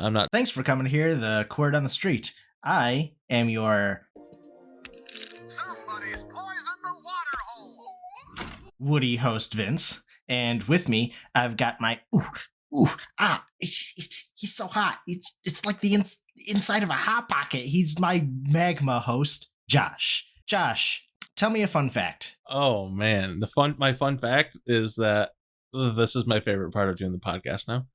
I'm not. Thanks for coming here, the Cord on the Street. I am your Somebody's poisoned the water hole. Woody host, Vince. And with me, I've got my he's so hot. It's like the inside of a hot pocket. He's my magma host, Josh. Josh, tell me a fun fact. Oh man, my fun fact is that this is my favorite part of doing the podcast now.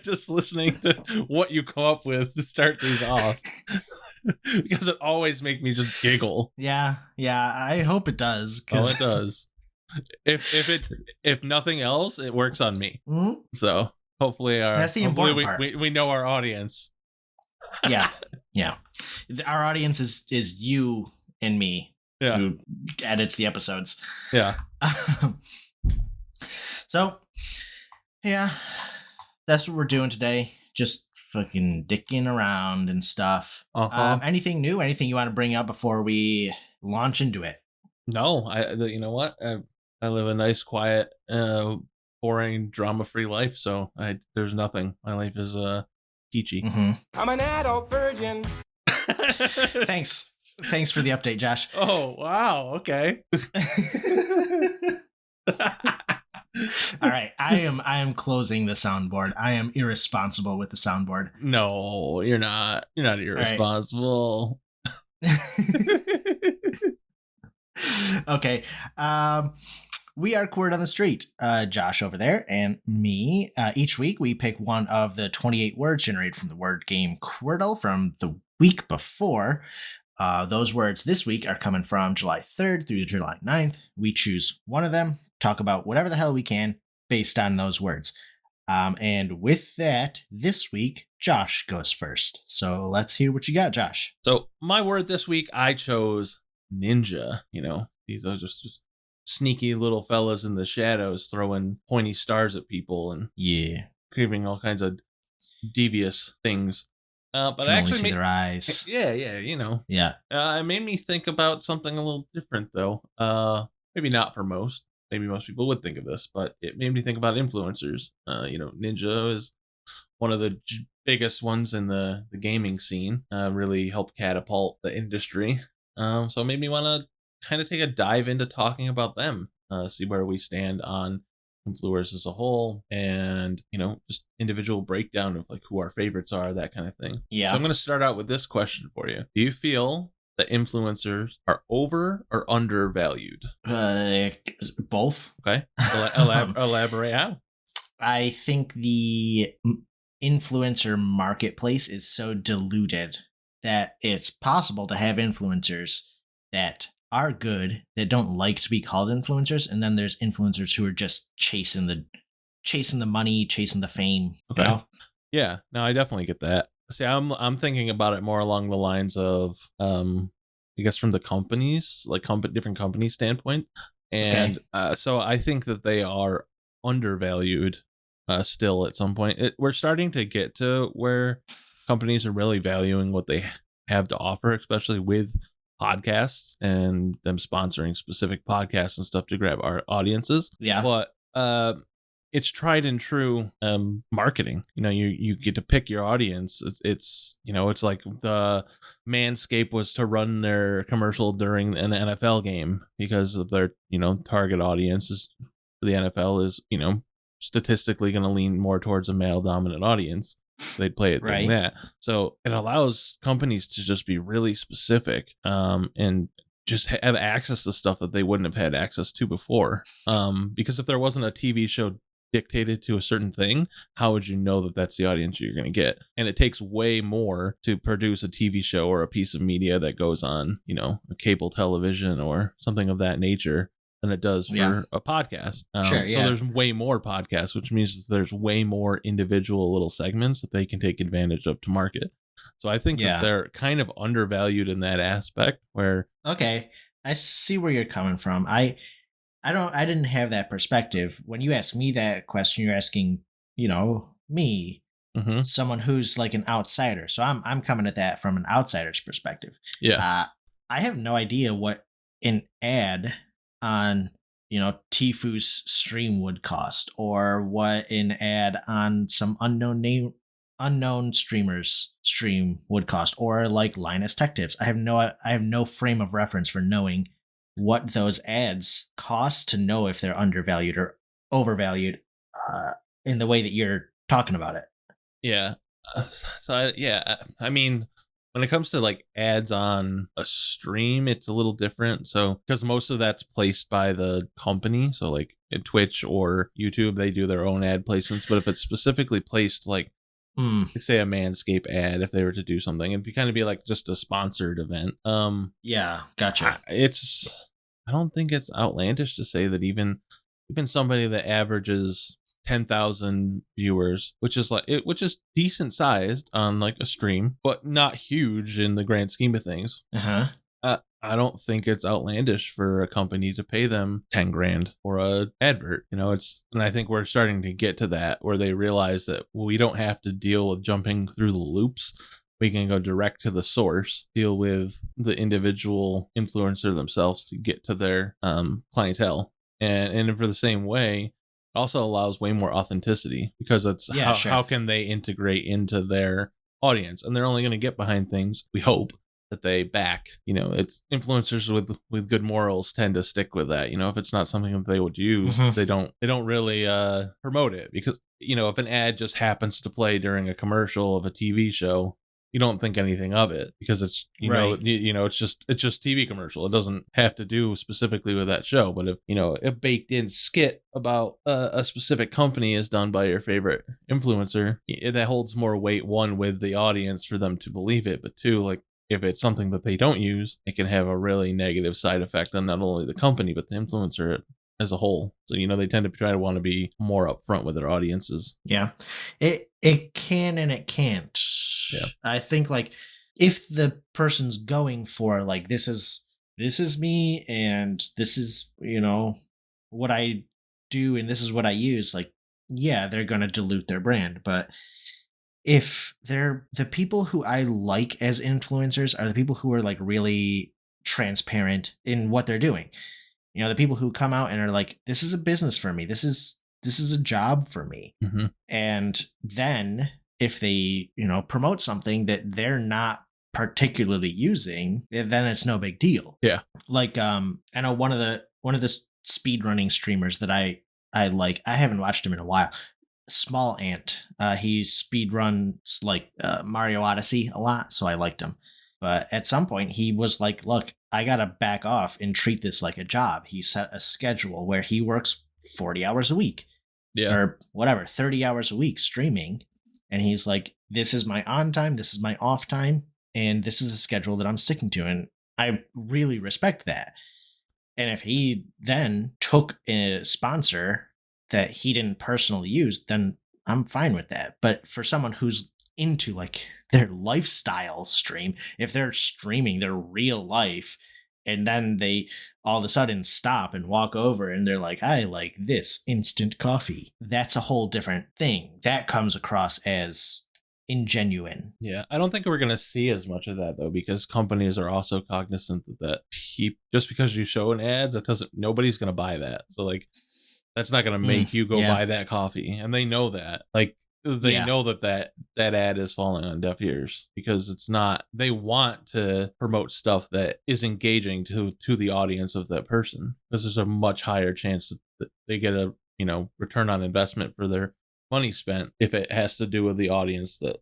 Just listening to what you come up with to start these off. Because it always makes me just giggle. Yeah, I hope it does. Oh, it does. If nothing else, it works on me. Mm-hmm. So hopefully that's the important part. We know our audience. Yeah. Our audience is you and me. Yeah. Who edits the episodes. Yeah. So, yeah, that's what we're doing today. Just fucking dicking around and stuff. Anything new? Anything you want to bring up before we launch into it? No, you know what? I live a nice, quiet, boring, drama-free life. So there's nothing. My life is peachy. Mm-hmm. I'm an adult virgin. Thanks for the update, Josh. Oh wow. Okay. All right, I am closing the soundboard. I am irresponsible with the soundboard. No, you're not. You're not irresponsible. Okay. We are Cord on the Street. Josh over there and me. Each week we pick one of the 28 words generated from the word game Wordle from the week before. Those words this week are coming from July 3rd through July 9th. We choose one of them, talk about whatever the hell we can based on those words. And with that, this week, Josh goes first. So let's hear what you got, Josh. So my word this week, I chose ninja. You know, these are just sneaky little fellas in the shadows throwing pointy stars at people and creating all kinds of devious things. But I actually only see their eyes. Yeah, you know. Yeah. It made me think about something a little different, though. Maybe not for most. Maybe most people would think of this, but it made me think about influencers. You know, Ninja is one of the biggest ones in the gaming scene. Really helped catapult the industry. So it made me want to kind of take a dive into talking about them. See where we stand on influencers as a whole, and you know, just individual breakdown of like who our favorites are, that kind of thing. Yeah. So I'm going to start out with this question for you. Do you feel that influencers are over or undervalued? Both. Okay. Elaborate how. I think the influencer marketplace is so diluted that it's possible to have influencers that are good, that don't like to be called influencers, and then there's influencers who are just chasing the money, chasing the fame. Okay. You know? Yeah, no, I definitely get that. See, I'm thinking about it more along the lines of I guess from the companies, like different company standpoint. And so I think that they are undervalued still at some point. We're starting to get to where companies are really valuing what they have to offer, especially with podcasts and them sponsoring specific podcasts and stuff to grab our audiences. Yeah. But it's tried and true marketing. You know, you get to pick your audience. It's you know, it's like the Manscaped was to run their commercial during an NFL game because of their, you know, target audiences for the NFL is, you know, statistically going to lean more towards a male dominant audience. They'd play it during that. So it allows companies to just be really specific and just have access to stuff that they wouldn't have had access to before. Because if there wasn't a TV show dictated to a certain thing, how would you know that that's the audience you're going to get? And it takes way more to produce a TV show or a piece of media that goes on, you know, a cable television or something of that nature than it does for a podcast. So there's way more podcasts, which means that there's way more individual little segments that they can take advantage of to market. So I think that they're kind of undervalued in that aspect where... Okay, I see where you're coming from. I didn't have that perspective. When you ask me that question, you're asking, you know, me, someone who's like an outsider. So I'm coming at that from an outsider's perspective. Yeah. I have no idea what an ad on Tifu's stream would cost, or what an ad on some unknown streamer's stream would cost, or like Linus Tech Tips. I have no frame of reference for knowing what those ads cost to know if they're undervalued or overvalued in the way that you're talking about it. Yeah. I mean, when it comes to like ads on a stream, it's a little different. So, because most of that's placed by the company. So, like in Twitch or YouTube, they do their own ad placements. But if it's specifically placed, like say a Manscaped ad, if they were to do something, it'd kind of be like just a sponsored event. Yeah, gotcha. I don't think it's outlandish to say that even somebody that averages 10,000 viewers, which is decent sized on like a stream, but not huge in the grand scheme of things. I don't think it's outlandish for a company to pay them 10 grand for a advert. And I think we're starting to get to that where they realize that we don't have to deal with jumping through the loops. We can go direct to the source, deal with the individual influencer themselves to get to their clientele. And for the same way, it also allows way more authenticity, because it's how can they integrate into their audience? And they're only going to get behind things, we hope, that they back. It's influencers with good morals tend to stick with that. If it's not something that they would use, they don't really promote it, because if an ad just happens to play during a commercial of a TV show, you don't think anything of it, because it's it's just TV commercial. It doesn't have to do specifically with that show. But if a baked in skit about a specific company is done by your favorite influencer, that holds more weight, one, with the audience for them to believe it, but two, like, if it's something that they don't use, it can have a really negative side effect on not only the company but the influencer as a whole. So they tend to try to want to be more upfront with their audiences. Yeah, it can and it can't. Yeah, I think like if the person's going for like this is me and this is what I do and this is what I use, like, yeah, they're gonna dilute their brand. But if they're the people who I like as influencers are the people who are like really transparent in what they're doing. The people who come out and are like, this is a business for me. This is a job for me. Mm-hmm. And then if they, promote something that they're not particularly using, then it's no big deal. Yeah. Like, I know one of the speedrunning streamers that I like, I haven't watched him in a while. Small Ant. He speedruns like Mario Odyssey a lot, so I liked him. But at some point, he was like, look, I got to back off and treat this like a job. He set a schedule where he works 40 hours a week. Yeah. Or whatever, 30 hours a week streaming. And he's like, this is my on time, this is my off time, and this is the schedule that I'm sticking to. And I really respect that. And if he then took a sponsor that he didn't personally use, then I'm fine with that. But for someone who's into like their lifestyle stream, if they're streaming their real life and then they all of a sudden stop and walk over and they're like, I like this instant coffee, that's a whole different thing. That comes across as ingenuine. Yeah, I don't think we're going to see as much of that though, because companies are also cognizant that just because you show an ad, nobody's going to buy that. So like, that's not going to make you go buy that coffee. And they know that. Like, they know that ad is falling on deaf ears, because it's not, they want to promote stuff that is engaging to the audience of that person, because there's a much higher chance that they get a, return on investment for their money spent if it has to do with the audience that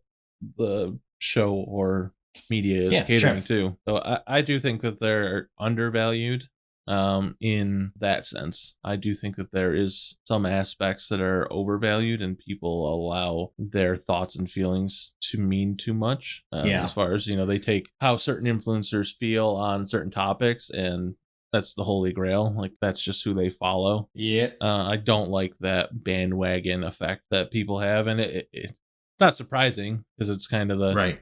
the show or media is catering to. So I do think that they're undervalued. In that sense, I do think that there is some aspects that are overvalued and people allow their thoughts and feelings to mean too much. As far as, they take how certain influencers feel on certain topics and that's the holy grail. Like, that's just who they follow. Yeah. I don't like that bandwagon effect that people have. And it's not surprising, because it's kind of the... Right.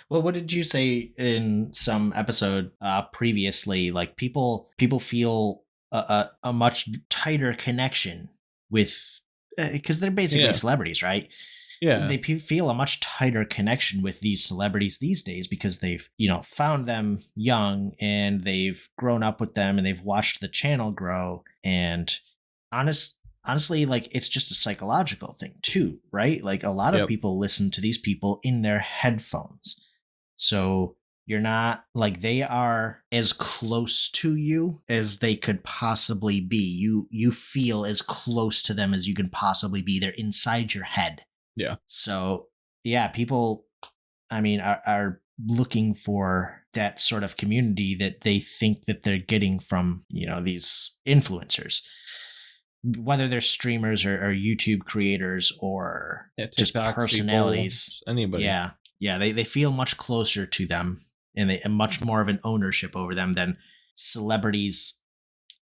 Well, what did you say in some episode previously? Like people feel a much tighter connection with, because they're basically celebrities, right? Yeah. They feel a much tighter connection with these celebrities these days because they've, found them young and they've grown up with them and they've watched the channel grow. And honestly, like, it's just a psychological thing too, right? Like, a lot of people listen to these people in their headphones. So you're not, like, they are as close to you as they could possibly be. You feel as close to them as you can possibly be. They're inside your head. Yeah. So yeah, people, I mean, are looking for that sort of community that they think that they're getting from, these influencers, whether they're streamers or YouTube creators or just TikTok personalities. People, anybody. Yeah. They feel much closer to them, and they have much more of an ownership over them than celebrities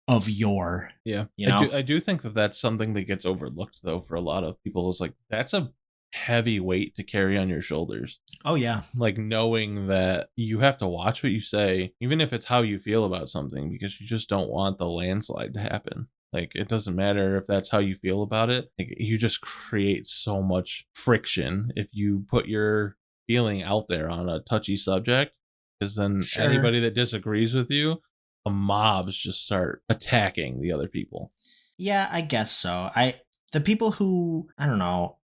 of yore. Yeah. I do think that that's something that gets overlooked, though, for a lot of people. Is like, that's a heavy weight to carry on your shoulders. Oh yeah. Like, knowing that you have to watch what you say, even if it's how you feel about something, because you just don't want the landslide to happen. Like, it doesn't matter if that's how you feel about it. Like, you just create so much friction if you put your feeling out there on a touchy subject, because then anybody that disagrees with you, the mobs just start attacking the other people. Yeah, I guess so. The people who, I don't know,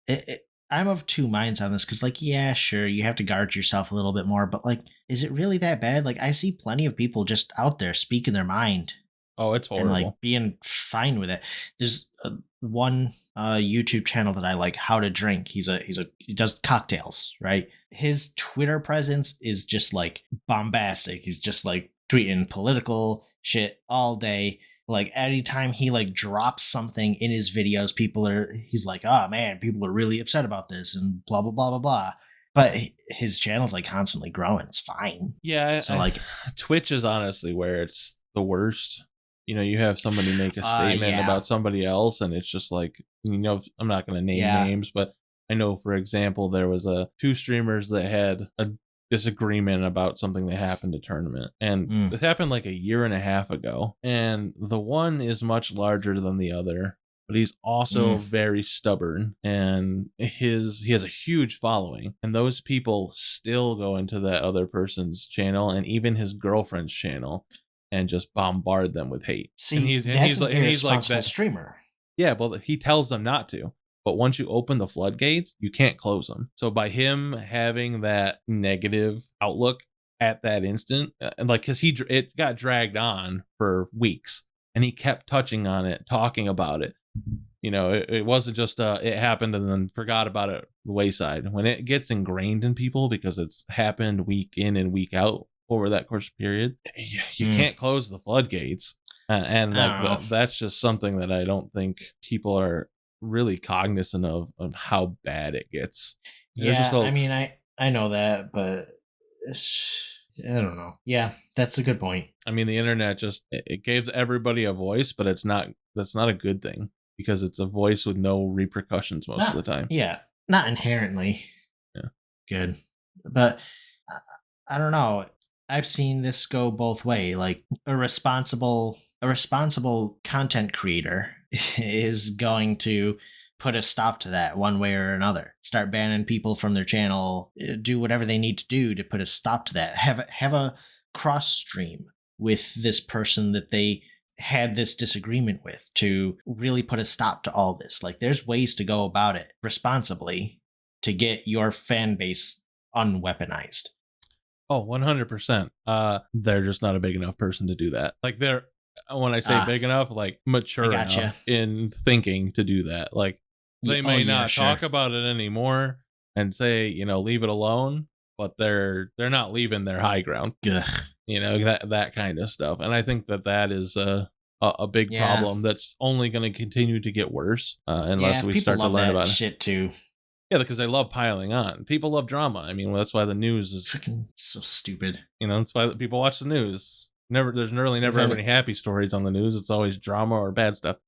I'm of two minds on this, because, like, yeah, sure, you have to guard yourself a little bit more, but, like, is it really that bad? Like, I see plenty of people just out there speaking their mind. Oh, it's horrible. And, like, being fine with it. There's one YouTube channel that I like, How to Drink. He does cocktails, right? His Twitter presence is just, like, bombastic. He's just, like, tweeting political shit all day. Like, anytime he, like, drops something in his videos, he's like, oh man, people are really upset about this and blah blah blah blah blah. But his channel's, like, constantly growing. It's fine. Yeah. So, like, Twitch is honestly where it's the worst. You have somebody make a statement about somebody else, and it's just like, I'm not going to name names, but I know, for example, there was two streamers that had a disagreement about something that happened at tournament, and it happened like a year and a half ago, and the one is much larger than the other, but he's also very stubborn, and he has a huge following, and those people still go into that other person's channel and even his girlfriend's channel and just bombard them with hate. See, and he's like that streamer. Yeah, well, he tells them not to. But once you open the floodgates, you can't close them. So by him having that negative outlook at that instant, and like, because it got dragged on for weeks, and he kept touching on it, talking about it. It wasn't just it happened and then forgot about it the wayside. When it gets ingrained in people because it's happened week in and week out over that course period, you can't close the floodgates. And like that's just something that I don't think people are really cognizant of how bad it gets. I mean, I know that, but I don't know. Yeah, that's a good point. I mean, the internet it gives everybody a voice, but that's not a good thing, because it's a voice with no repercussions most of the time. Yeah, not inherently good, but I don't know. I've seen this go both way. Like, a responsible content creator is going to put a stop to that one way or another. Start banning people from their channel, do whatever they need to do to put a stop to that. Have a cross stream with this person that they had this disagreement with to really put a stop to all this. Like, there's ways to go about it responsibly to get your fan base unweaponized. Oh, 100%. They're just not a big enough person to do that. Like, when I say big enough, like mature enough in thinking to do that. Like, they may not talk about it anymore and say, leave it alone, but they're not leaving their high ground. Ugh. That kind of stuff. And I think that is a big problem that's only going to continue to get worse unless we start to learn about shit too. Yeah, because they love piling on. People love drama. I mean, that's why the news is freaking so stupid. That's why people watch the news. There's really never any happy stories on the news. It's always drama or bad stuff.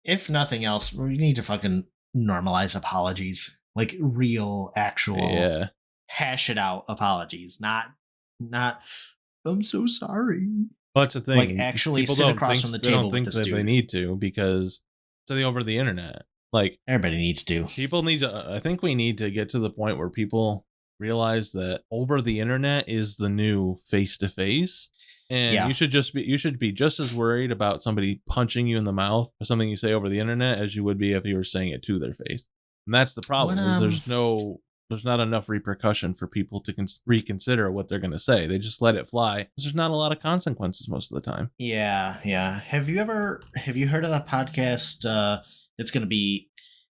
If nothing else, we need to fucking normalize apologies, like real, actual, hash it out apologies, not. I'm so sorry. Well, that's the thing. Like, actually people sit across from the table. They don't think that they need to, because it's over the internet. Like, everybody needs to. People need to. I think we need to get to the point where people realize that over the internet is the new face to face. And Yeah. you should be just as worried about somebody punching you in the mouth or something you say over the internet as you would be if you were saying it to their face. And that's the problem. When, Is there's not enough repercussion for people to reconsider what they're going to say. They just let it fly. 'Cause there's not a lot of consequences most of the time. Yeah. Have you heard of the podcast? That's gonna be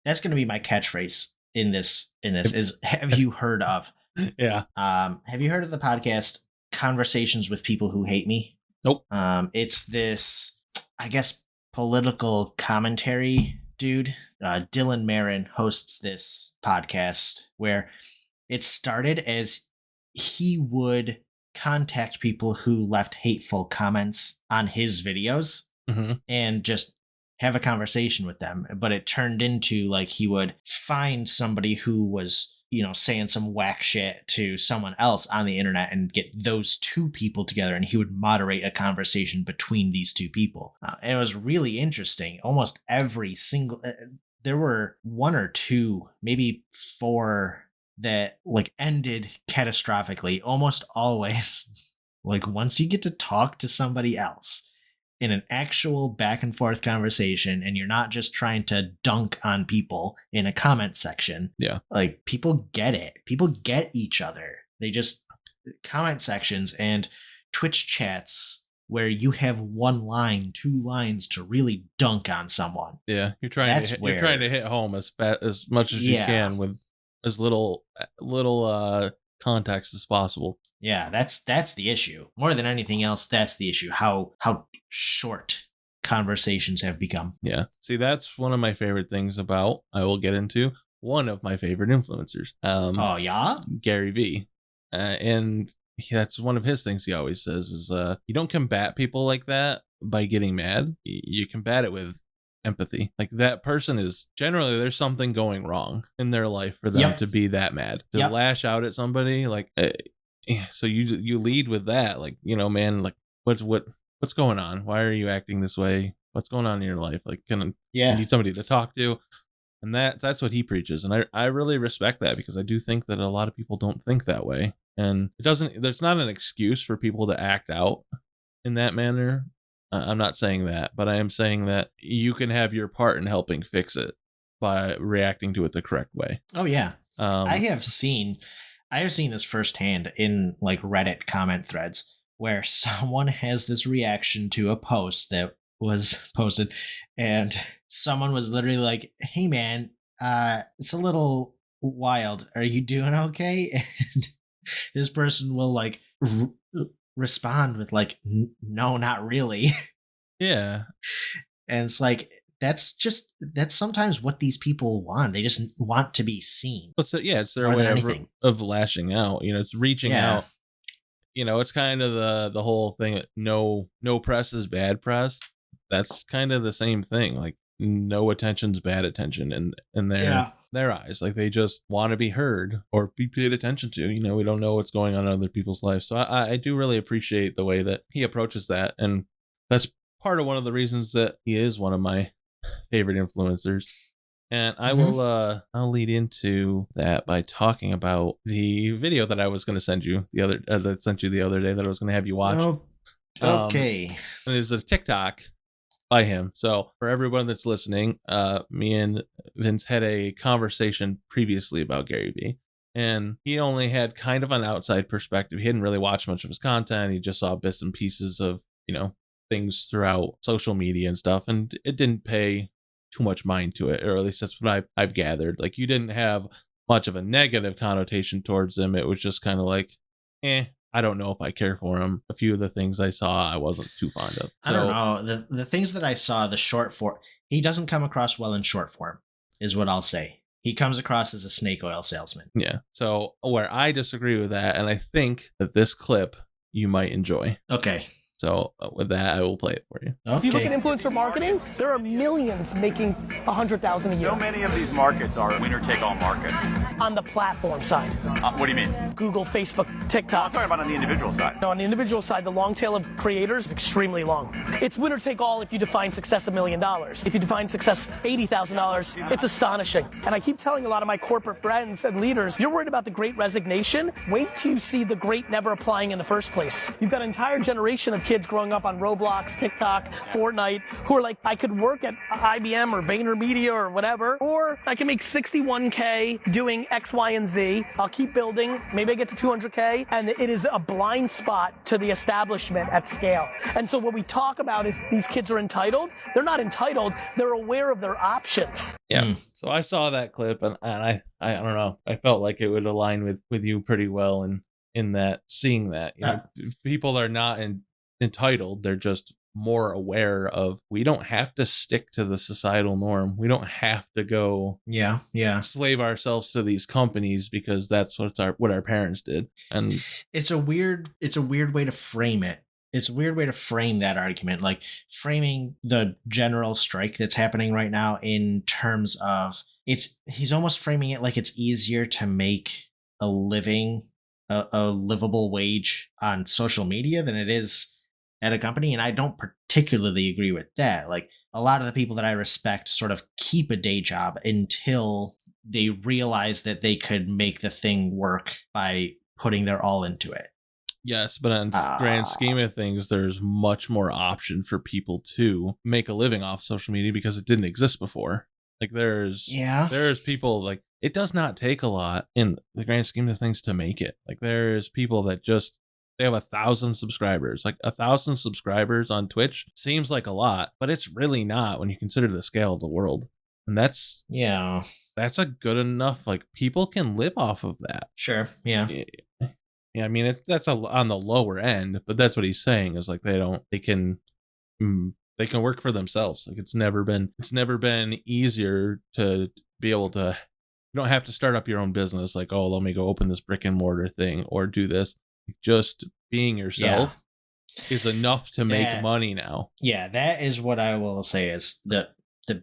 my catchphrase in this is have you heard of? Yeah. Have you heard of the podcast Conversations with People Who Hate Me? Nope. It's this, I guess, political commentary dude. Dylan Marin hosts this podcast where it started as he would contact people who left hateful comments on his videos Mm-hmm. and just have a conversation with them. But it turned into like he would find somebody who was, saying some whack shit to someone else on the internet and get those two people together, and he would moderate a conversation between these two people. And it was really interesting. Almost every single, there were one or two, maybe four that like ended catastrophically, almost always. Like once you get to talk to somebody else in an actual back and forth conversation, and you're not just trying to dunk on people in a comment section. Yeah. Like people get it. People get each other. They just comment sections and Twitch chats where you have one line, two lines to really dunk on someone. Yeah. You're trying to hit home as much as you can with as little context as possible. Yeah, that's the issue. More than anything else, that's the issue. How short conversations have become. Yeah. See, that's one of my favorite things about, I will get into, one of my favorite influencers. Oh, yeah? Gary V. And that's one of his things he always says is you don't combat people like that by getting mad. You combat it with empathy. Like that person is generally, there's something going wrong in their life for them to be that mad, to lash out at somebody. Like, so you lead with that, like, man, like what's going on? Why are you acting this way? What's going on in your life? Like, you need somebody to talk to. And that's what he preaches. And I really respect that, because I do think that a lot of people don't think that way. And there's not an excuse for people to act out in that manner. I'm not saying that, but I am saying that you can have your part in helping fix it by reacting to it the correct way. Oh yeah. I have seen this firsthand in like Reddit comment threads where someone has this reaction to a post that was posted, and someone was literally like, "Hey man, it's a little wild. Are you doing okay?" And this person will like respond with like, "No, not really." Yeah. And it's like, that's sometimes what these people want. They just want to be seen. It's their way of lashing out. It's reaching out. It's kind of the whole thing. No press is bad press. That's kind of the same thing. Like, no attention's bad attention in their eyes. Like, they just want to be heard or be paid attention to. We don't know what's going on in other people's lives. So I do really appreciate the way that he approaches that. And that's part of one of the reasons that he is one of my favorite influencers. And I will I'll lead into that by talking about the video that I was going to send you the other day that I was going to have you watch. Oh, okay. And there's a TikTok by him. So for everyone that's listening, me and Vince had a conversation previously about Gary Vee, and he only had kind of an outside perspective. He hadn't really watched much of his content. He just saw bits and pieces of, things throughout social media and stuff, and it didn't pay too much mind to it, or at least that's what I've gathered. Like, you didn't have much of a negative connotation towards him. It was just kind of like, I don't know if I care for him. A few of the things I saw, I wasn't too fond of. I don't know. The things that I saw, the short form, he doesn't come across well in short form, is what I'll say. He comes across as a snake oil salesman. Yeah. So where I disagree with that, and I think that this clip you might enjoy. Okay. So with that, I will play it for you. Okay. If you look at influencer marketing, there are millions making $100,000 a year. So many of these markets are winner-take-all markets. On the platform side. What do you mean? Google, Facebook, I'm TikTok. talking about on the individual side. No, on the individual side, the long tail of creators is extremely long. It's winner take all if you define success $1 million. If you define success $80,000, it's astonishing. And I keep telling a lot of my corporate friends and leaders, you're worried about the great resignation? Wait till you see the great never applying in the first place. You've got an entire generation of kids growing up on Roblox, TikTok, Fortnite, who are like, I could work at IBM or VaynerMedia or whatever, or I can make $61K doing X, Y, and Z. I'll keep building. Maybe I get to $200K, and it is a blind spot to the establishment at scale. And so what we talk about is these kids are entitled. They're not entitled. They're aware of their options. Yeah. So I saw that clip, and I don't know. I felt like it would align with you pretty well in that, seeing that, you know, people are not entitled. They're just more aware of, we don't have to stick to the societal norm. We don't have to go slave ourselves to these companies because that's what our parents did. And it's a weird way to frame it. It's a weird way to frame that argument, like framing the general strike that's happening right now in terms of he's almost framing it like it's easier to make a living, a livable wage on social media than it is at a company. And I don't particularly agree with that. Like, a lot of the people that I respect sort of keep a day job until they realize that they could make the thing work by putting their all into it. yes, but on grand scheme of things, there's much more option for people to make a living off social media because it didn't exist before. Like, there's people, like, it does not take a lot in the grand scheme of things to make it. Like, there's people that just, they have 1,000 subscribers. Like, 1,000 subscribers on Twitch seems like a lot, but it's really not when you consider the scale of the world. And that's a good enough, like, people can live off of that. Sure. Yeah. Yeah, I mean, that's on the lower end, but that's what he's saying is, like, they can work for themselves. Like, it's never been easier to be able to, you don't have to start up your own business. Like, oh, let me go open this brick and mortar thing or do this. Just being yourself is enough to make money now. Yeah, that is what I will say is the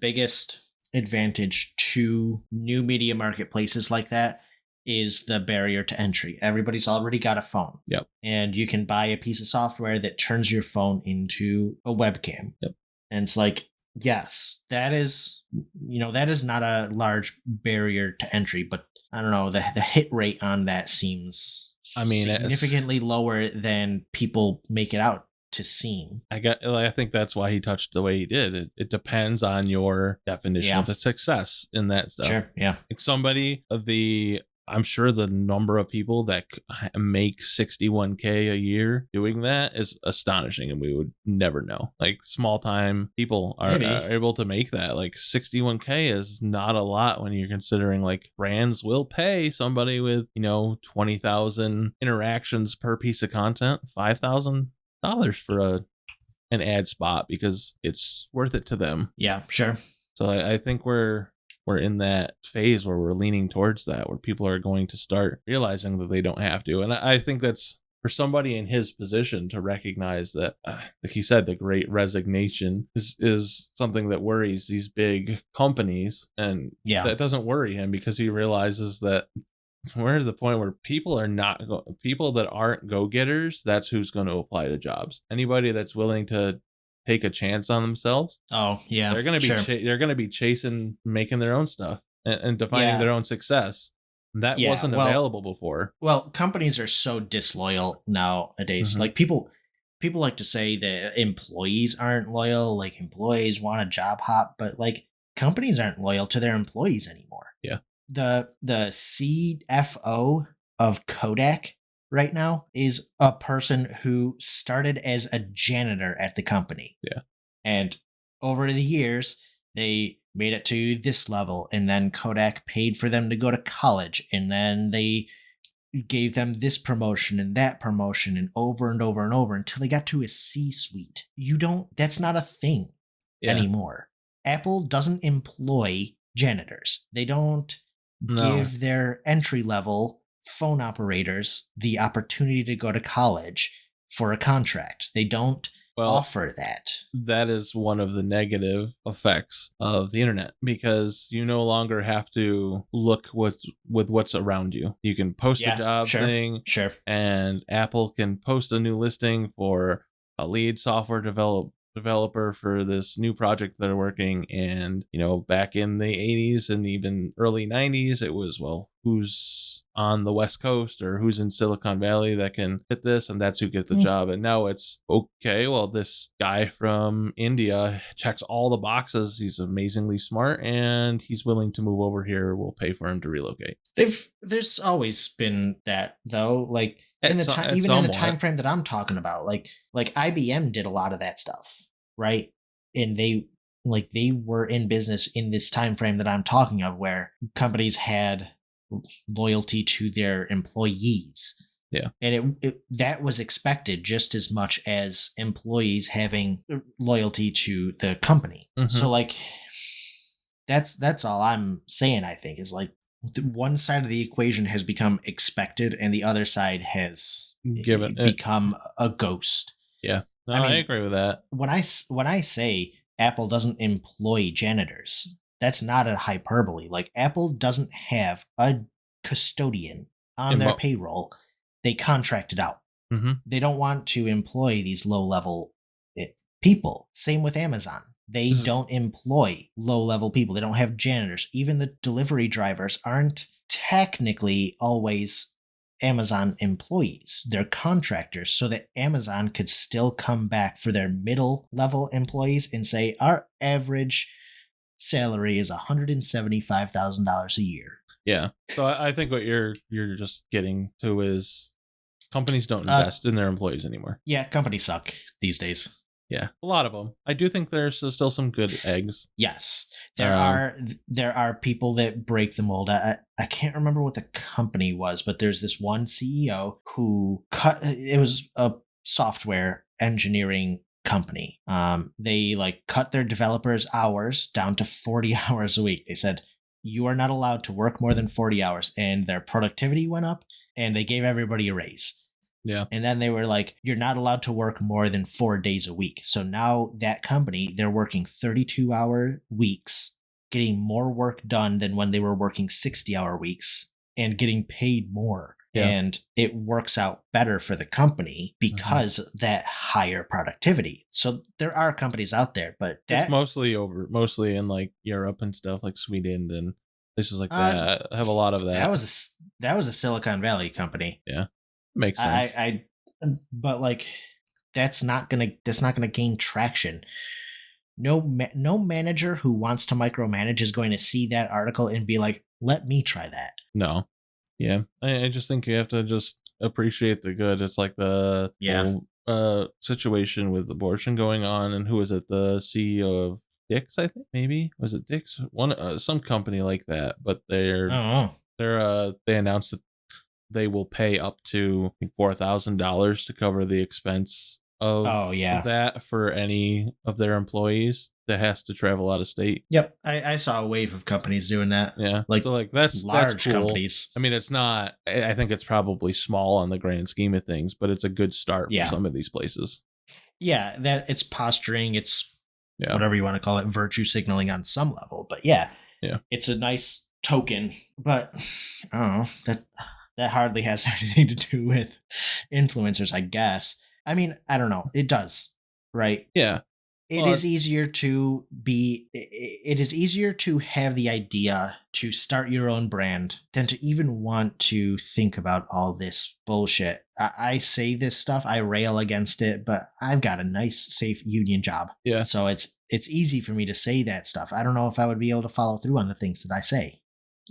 biggest advantage to new media marketplaces like that is the barrier to entry. Everybody's already got a phone. Yep. And you can buy a piece of software that turns your phone into a webcam. Yep. And it's like, yes, that is not a large barrier to entry, but I don't know, the hit rate on that seems significantly lower than people make it out to seem. I think that's why he touched the way he did. It depends on your definition of the success in that stuff. Sure. Yeah. Like, I'm sure the number of people that make $61K a year doing that is astonishing, and we would never know. Like, small time people are able to make that. Like, $61K is not a lot when you're considering, like, brands will pay somebody with 20,000 interactions per piece of content, $5,000 for an ad spot because it's worth it to them. Yeah, sure. So I think we're in that phase where we're leaning towards that, where people are going to start realizing that they don't have to. And I think that's for somebody in his position to recognize that, like he said, the great resignation is something that worries these big companies. And that doesn't worry him because he realizes that we're at the point where people that aren't go-getters, that's who's going to apply to jobs. Anybody that's willing to take a chance on themselves. Oh yeah, they're going to be they're going to be chasing, making their own stuff and defining their own success. That wasn't available before. Well, companies are so disloyal nowadays. Mm-hmm. Like, people like to say that employees aren't loyal. Like, employees want a job hop, but like, companies aren't loyal to their employees anymore. Yeah. The CFO of Kodak right now is a person who started as a janitor at the company. Yeah. And over the years, they made it to this level, and then Kodak paid for them to go to college, and then they gave them this promotion and that promotion, and over and over and over until they got to a C-suite. That's not a thing anymore. Apple doesn't employ janitors. They don't give their entry level phone operators the opportunity to go to college for a contract. They don't offer that. That is one of the negative effects of the internet, because you no longer have to look with what's around you. You can post a job thing, and Apple can post a new listing for a lead software developer for this new project that are working. And back in the 80s and even early 90s, it was, well, who's on the West Coast or who's in Silicon Valley that can fit this, and that's who gets the job. And now it's, okay, well, this guy from India checks all the boxes, he's amazingly smart, and he's willing to move over here, we'll pay for him to relocate. There's always been that, though, like in the time frame that I'm talking about, like IBM did a lot of that stuff, right? And they were in business in this time frame that I'm talking of, where companies had loyalty to their employees. Yeah. And that was expected just as much as employees having loyalty to the company. Mm-hmm. So like that's all I'm saying, I think, is like one side of the equation has become expected and the other side has become a ghost. Yeah. No, I agree with that. When I say Apple doesn't employ janitors, that's not a hyperbole. Like, Apple doesn't have a custodian on their payroll. They contract it out. Mm-hmm. They don't want to employ these low-level people. Same with Amazon. They don't employ low-level people. They don't have janitors. Even the delivery drivers aren't technically always Amazon employees. They're contractors, so that Amazon could still come back for their middle-level employees and say, our average salary is $175,000 a year. Yeah. So I think what you're just getting to is companies don't invest in their employees anymore. Yeah, companies suck these days. Yeah, a lot of them. I do think there's still some good eggs. Yes, there are people that break the mold. I can't remember what the company was, but there's this one CEO who it was a software engineering company. They cut their developers' hours down to 40 hours a week. They said, you are not allowed to work more than 40 hours, and their productivity went up, and they gave everybody a raise. Yeah. And then they were like, you're not allowed to work more than 4 days a week. So now that company, they're working 32-hour weeks, getting more work done than when they were working 60-hour weeks, and getting paid more. Yeah. And it works out better for the company because of that higher productivity. So there are companies out there, but it's mostly in like Europe and stuff, like Sweden and places like that. I have a lot of that. That was a Silicon Valley company. Yeah. Makes sense. But like that's not gonna gain traction. No manager who wants to micromanage is going to see that article and be like, let me try that. No. Yeah. I just think you have to just appreciate the good. It's like the whole, situation with abortion going on, and who was it? The CEO of Dick's, I think, maybe was it Dick's? Some company like that. But they announced that they will pay up to $4,000 to cover the expense of that for any of their employees that has to travel out of state. Yep. I saw a wave of companies doing that. Yeah. That's large cool. companies. I mean, it's not, I think it's probably small on the grand scheme of things, but it's a good start for some of these places. Yeah. That it's posturing. It's whatever you want to call it, virtue signaling on some level. But yeah, it's a nice token, but I don't know, that hardly has anything to do with influencers, I guess. I mean, I don't know. It does, right? Yeah. It is easier to have the idea to start your own brand than to even want to think about all this bullshit. I say this stuff, I rail against it, but I've got a nice, safe union job. Yeah. So it's easy for me to say that stuff. I don't know if I would be able to follow through on the things that I say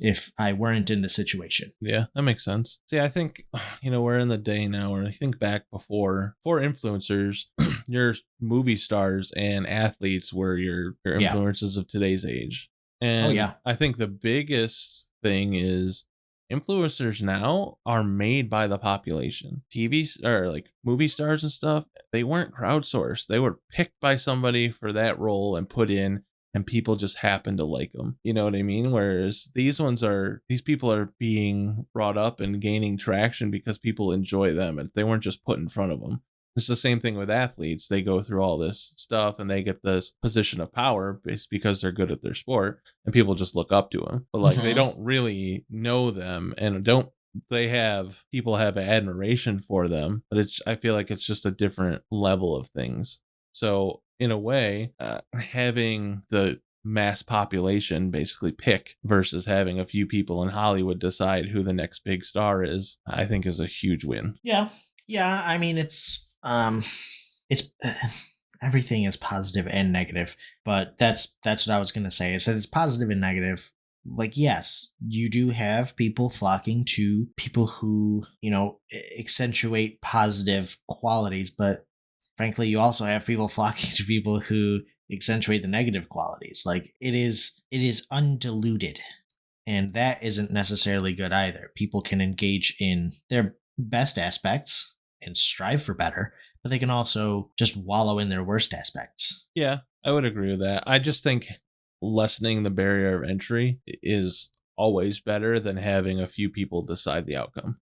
if I weren't in the situation. Yeah, that makes sense. See, I think, we're in the day now where I think back before, for influencers, your movie stars and athletes were your influencers of today's age. And I think the biggest thing is influencers now are made by the population. TV or like movie stars and stuff, they weren't crowdsourced. They were picked by somebody for that role and put in, and people just happen to like them. You know what I mean? Whereas these people are being brought up and gaining traction because people enjoy them, and they weren't just put in front of them. It's the same thing with athletes. They go through all this stuff and they get this position of power because they're good at their sport, and people just look up to them. But like they don't really know them, and people have admiration for them, but I feel like it's just a different level of things. So in a way, having the mass population basically pick versus having a few people in Hollywood decide who the next big star is, I think is a huge win. Yeah. I mean, it's everything is positive and negative, but that's what I was going to say. I said it's positive and negative. Like, yes, you do have people flocking to people who, accentuate positive qualities, but frankly, you also have people flocking to people who accentuate the negative qualities. Like, it is undiluted, and that isn't necessarily good either. People can engage in their best aspects and strive for better, but they can also just wallow in their worst aspects. Yeah, I would agree with that. I just think lessening the barrier of entry is always better than having a few people decide the outcome.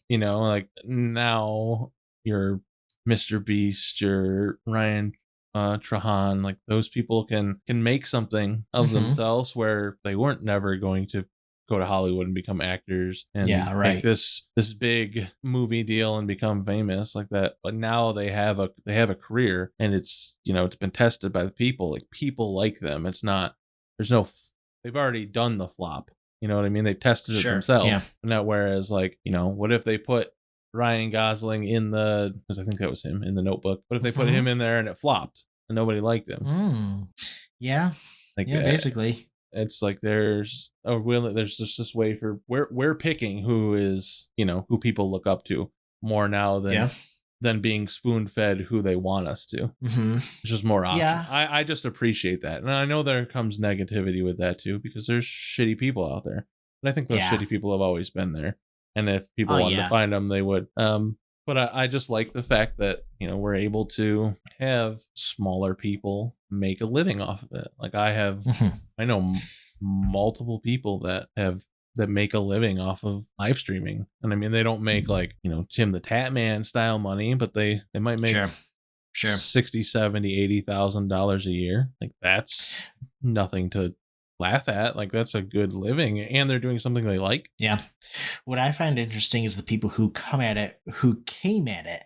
Like now you're Mr. Beast, you're Ryan Trahan, like those people can make something of themselves where they weren't never going to go to Hollywood and become actors and make this big movie deal and become famous like that. But now they have a career, and it's it's been tested by the people. Like, people like them. It's not they've already done the flop. You know what I mean? They've tested it themselves. Yeah. Now, whereas like what if they put Ryan Gosling because I think that was him in The Notebook. What if they put him in there and it flopped and nobody liked him? Yeah. Basically. It's like there's just this way for we're picking who is who people look up to more now than being spoon fed who they want us to. It's just more options. Yeah. I just appreciate that, and I know there comes negativity with that too, because there's shitty people out there, and I think those shitty people have always been there. And if people wanted to find them, they would. But I just like the fact that we're able to have smaller people make a living off of it. Like I know multiple people that make a living off of live streaming, and I mean they don't make like Tim the Tatman style money, but they might make sure $60,000, $70,000, $80,000 a year. Like, that's nothing to laugh at. Like, that's a good living, and they're doing something they like. Yeah. What I find interesting is the people who came at it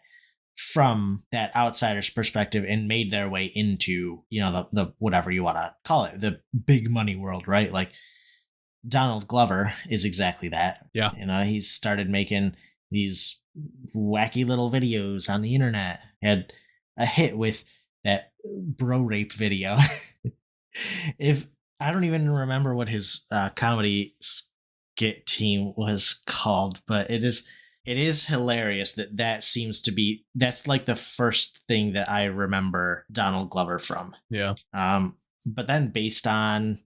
from that outsider's perspective and made their way into the whatever you want to call it, the big money world, right? Like, Donald Glover is exactly that. Yeah. He's started making these wacky little videos on the internet. Had a hit with that bro rape video. If I don't even remember what his comedy skit team was called, but it is hilarious that seems to be, that's like the first thing that I remember Donald Glover from. Yeah. But then based on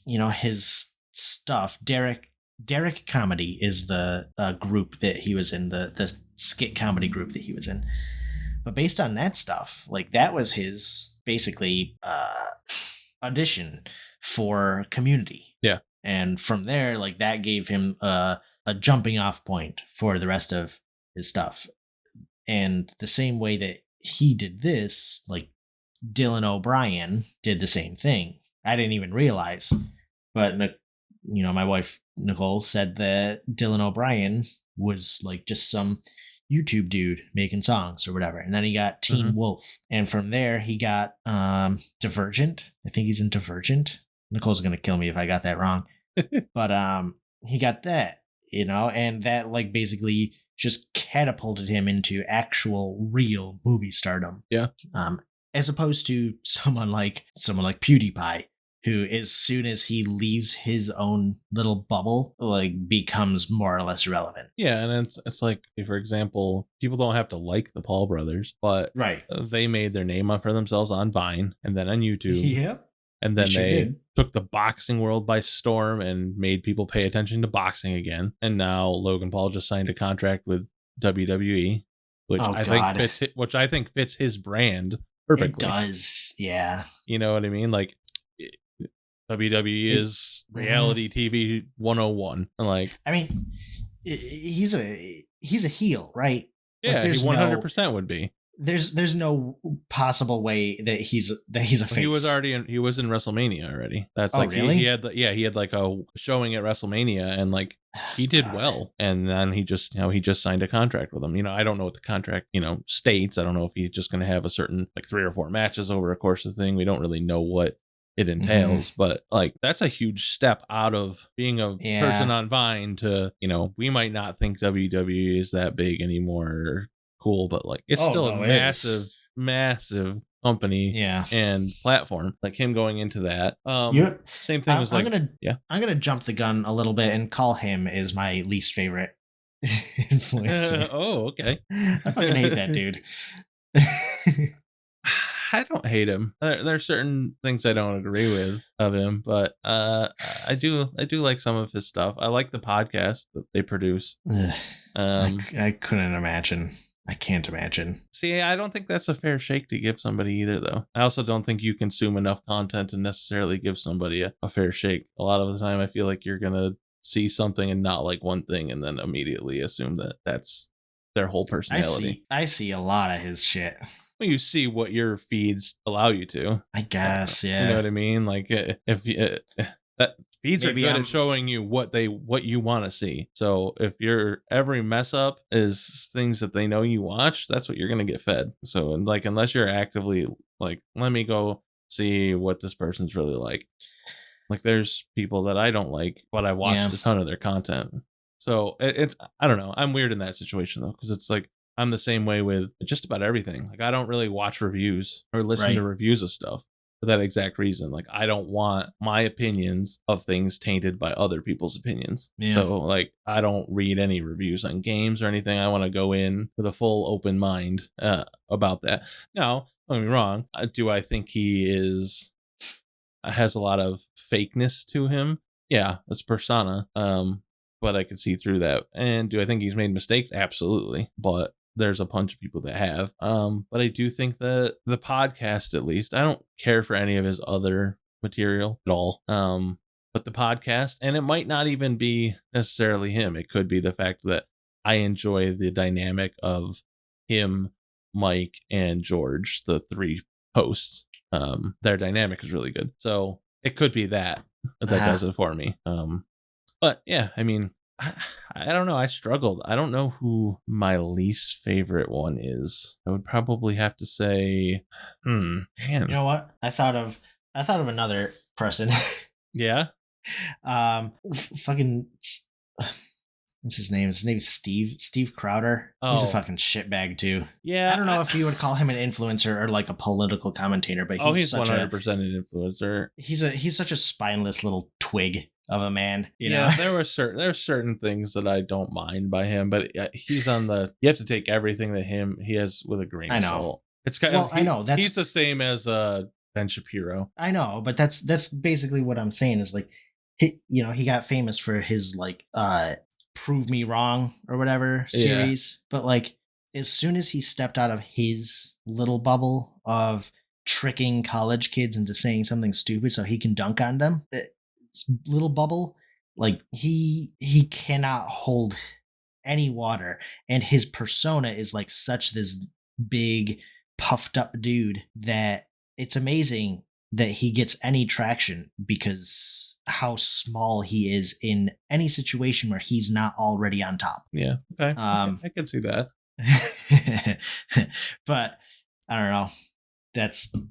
his stuff, Derek Comedy is the group that he was in, the skit comedy group that he was in. But based on that stuff, like, that was his basically audition for Community. Yeah. And from there, like, that gave him a jumping off point for the rest of his stuff. And the same way that he did this, like, Dylan O'Brien did the same thing. I didn't even realize, but my wife Nicole said that Dylan O'Brien was like just some YouTube dude making songs or whatever, and then he got Teen Wolf, and from there he got Divergent. I think he's in Divergent. Nicole's gonna kill me if I got that wrong, but he got that, and that like basically just catapulted him into actual real movie stardom. Yeah. As opposed to someone like PewDiePie, who as soon as he leaves his own little bubble, like, becomes more or less irrelevant. Yeah, and it's like, for example, people don't have to like the Paul brothers, but they made their name up for themselves on Vine and then on YouTube. Yep. And then they took the boxing world by storm and made people pay attention to boxing again. And now Logan Paul just signed a contract with WWE, which I think fits his brand perfectly. It does, yeah. You know what I mean? Like, WWE is reality TV 101. Like, I mean, he's a heel, right? Yeah, like, he 100% would be. there's no possible way that he's a face. He was he was in WrestleMania already. That's like really? he had he had like a showing at WrestleMania, and like he did well, and then he just signed a contract with him. I don't know what the contract states. I don't know if he's just going to have a certain like 3 or 4 matches over a course of the thing. We don't really know what it entails, but like that's a huge step out of being a person on Vine to we might not think WWE is that big anymore or cool, but like it's still a massive company and platform. Like him going into that same thing was like I'm gonna jump the gun a little bit and call him is my least favorite influencer. Okay. I fucking hate that dude. I don't hate him. There are certain things I don't agree with of him, but I do like some of his stuff. I like the podcast that they produce. I couldn't imagine. I can't imagine. See, I don't think that's a fair shake to give somebody either, though. I also don't think you consume enough content to necessarily give somebody a fair shake. A lot of the time, I feel like you're going to see something and not like one thing and then immediately assume that that's their whole personality. I see a lot of his shit. You see what your feeds allow you to, I guess. Yeah, you know what I mean. Like if that feeds are good at showing you what you want to see. So if your every mess up is things that they know you watch, that's what you're gonna get fed. So like unless you're actively like, let me go see what this person's really like. Like there's people that I don't like, but I watched a ton of their content. So it's I don't know. I'm weird in that situation though, because it's like. I'm the same way with just about everything. Like I don't really watch reviews or listen to reviews of stuff for that exact reason. Like I don't want my opinions of things tainted by other people's opinions. Yeah. So like I don't read any reviews on games or anything. I want to go in with a full open mind about that. Now, don't get me wrong. Do I think he has a lot of fakeness to him? Yeah, that's persona. But I could see through that. And do I think he's made mistakes? Absolutely. But there's a bunch of people that have. But I do think that the podcast, at least, I don't care for any of his other material at all. But the podcast, and it might not even be necessarily him. It could be the fact that I enjoy the dynamic of him, Mike, and George, the 3 hosts. Their dynamic is really good. So it could be that does it for me. But yeah, I mean, I don't know. I struggled. I don't know who my least favorite one is. I would probably have to say, man. You know what? I thought of another person. Yeah. Fucking. What's his name? His name is Steve Crowder. Oh. He's a fucking shitbag too. Yeah. I don't know if you would call him an influencer or like a political commentator, but he's 100% an influencer. He's such a spineless little twig of a man. You know? There's certain things that I don't mind by him, but he's on you have to take everything that he has with a grain of salt. It's kind of, I know he's the same as Ben Shapiro. I know, but that's basically what I'm saying is like, he got famous for his like, Prove Me Wrong or whatever series. But like as soon as he stepped out of his little bubble of tricking college kids into saying something stupid so he can dunk on them, little bubble, like he cannot hold any water, and his persona is like such this big puffed up dude that it's amazing that he gets any traction because how small he is in any situation where he's not already on top. Yeah. Okay. I can see that. But I don't know.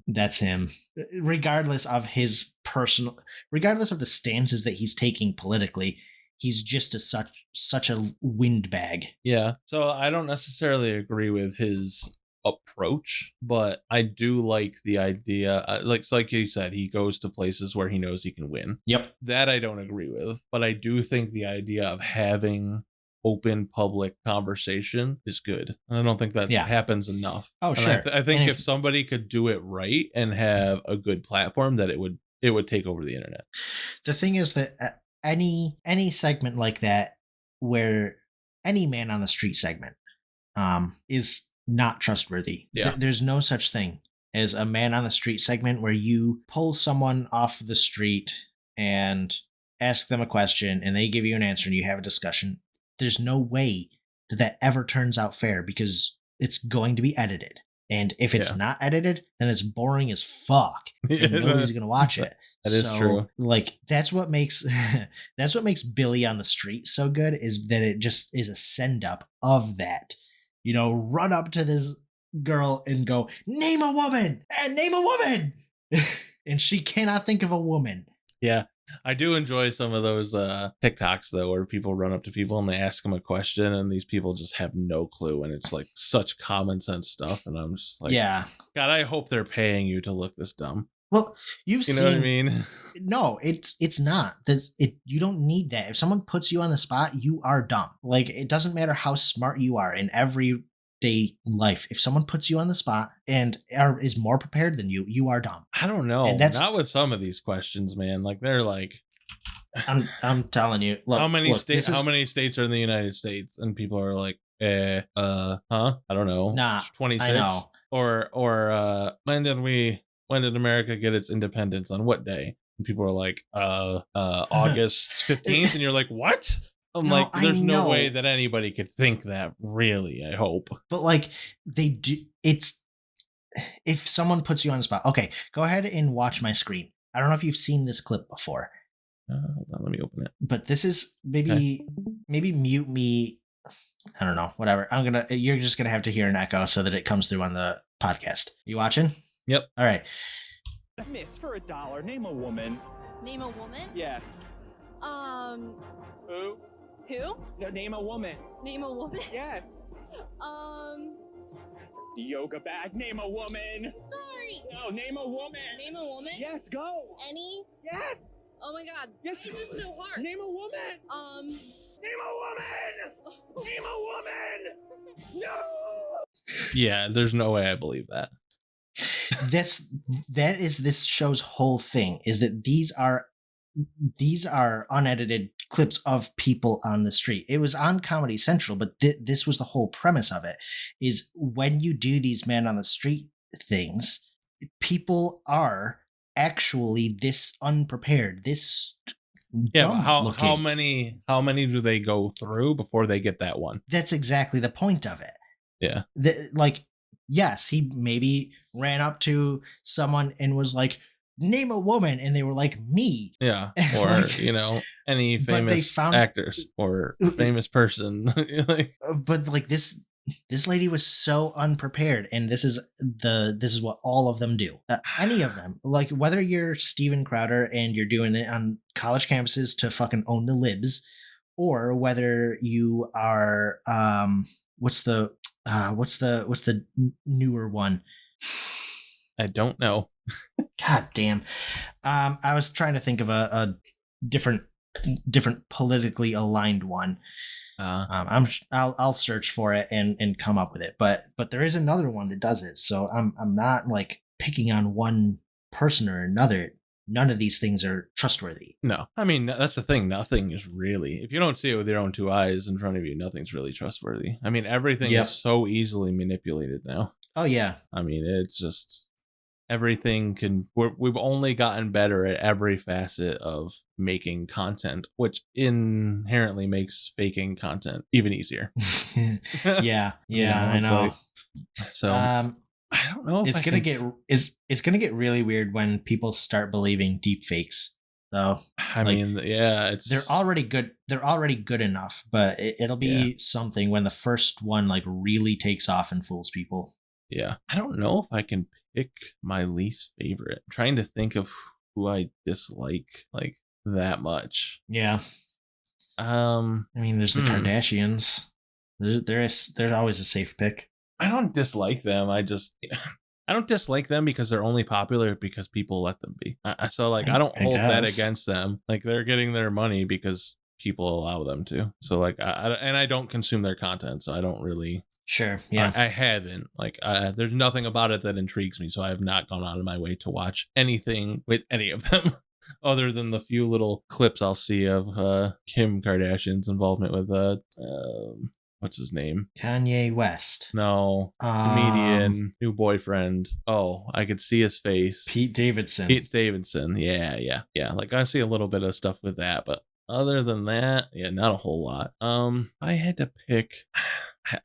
That's him. Regardless of regardless of the stances that he's taking politically, he's just such a windbag. Yeah. So I don't necessarily agree with his approach, but I do like the idea, like you said, he goes to places where he knows he can win. Yep. That I don't agree with, but I do think the idea of having open public conversation is good, and I don't think that happens enough. Oh, sure. I think if somebody could do it right and have a good platform, that it would take over the internet. The thing is that any segment like that, where any man on the street segment is not trustworthy. Yeah. There's no such thing as a man on the street segment where you pull someone off the street and ask them a question and they give you an answer and you have a discussion. There's no way that ever turns out fair because it's going to be edited. And if it's Yeah. not edited, then it's boring as fuck. And nobody's gonna watch it. That is true. Like that's what makes Billy on the Street so good, is that it just is a send up of that. You know, run up to this girl and go, name a woman and name a woman. And she cannot think of a woman. Yeah. I do enjoy some of those TikToks though, where people run up to people and they ask them a question, and these people just have no clue, and it's like such common sense stuff, and I'm just like, Yeah. God, I hope they're paying you to look this dumb. Well, You know what I mean? No, it's not. You don't need that. If someone puts you on the spot, you are dumb. Like it doesn't matter how smart you are in everyday life. If someone puts you on the spot and is more prepared than you, you are dumb. I don't know. And that's- Not with some of these questions, man. Like they're like, I'm telling you. Look, how many look, states? this is- How many states are in the United States? And people are like, huh? I don't know. Nah, 26. I know. Or when did America get its independence? On what day? And people are like, August 15th, and you're like, what? I'm No, like, I there's no know. way that anybody could think that. Really, I hope. But like they do. It's if someone puts you on the spot. Okay, go ahead and watch my screen. I don't know if you've seen this clip before, Hold on, let me open it. but this is maybe mute me. I don't know. Whatever. You're just gonna have to hear an echo so that it comes through on the podcast. You watching? Yep. All right. Miss, for $1, name a woman. Name a woman? Yeah. Who? Who? No, name a woman. Name a woman? Yeah. Yoga bag, name a woman. Sorry. No, name a woman. Name a woman? Yes, go. Any? Yes. Oh my god. Yes. This is so hard. Name a woman. Name a woman. Name a woman. No. Yeah, there's no way I believe that. That is this show's whole thing, is that these are unedited clips of people on the street. It was on Comedy Central, but this was the whole premise of it, is when you do these man on the street things, people are actually this unprepared, this Yeah, dumb but looking. how many do they go through before they get that one? That's exactly the point of it. Yeah. Like, yes, he maybe ran up to someone and was like, name a woman, and they were like, me. Yeah. Or, Like, any but they famous found- actors or famous person. Like, But like this lady was so unprepared, and this is what all of them do. Any of them, like whether you're Steven Crowder and you're doing it on college campuses to fucking own the libs, or whether you are what's the newer one? I don't know. God damn. I was trying to think of a different politically aligned one. I'll search for it and come up with it. But there is another one that does it. So I'm not like picking on one person or another. None of these things are trustworthy. No. I mean, that's the thing. Nothing is really, if you don't see it with your own two eyes in front of you, nothing's really trustworthy. I mean, everything Yep. is so easily manipulated now. Oh yeah. I mean, it's just everything we've only gotten better at every facet of making content, which inherently makes faking content even easier. Yeah. You know, I it's know. like- so I don't know if It's I gonna can- it's gonna get really weird when people start believing deep fakes, though. I like, mean, yeah, They're already good. They're already good enough, but it'll be something when the first one like really takes off and fools people. yeah. I don't know if I can pick my least favorite. I'm trying to think of who I dislike like that much. Yeah. I mean, there's the Kardashians. There's always a safe pick. I don't dislike them. I don't dislike them because they're only popular because people let them be. So like I don't hold that guess. against them. Like they're getting their money because people allow them to. So like I don't consume their content, so I don't really. Sure. Yeah. I haven't. Like there's nothing about it that intrigues me, so I have not gone out of my way to watch anything with any of them. Other than the few little clips I'll see of Kim Kardashian's involvement with what's his name? Kanye West. No, comedian, new boyfriend. Oh, I could see his face. Pete Davidson. Pete Davidson. Yeah. Like I see a little bit of stuff with that, but other than that, yeah, not a whole lot. I had to pick.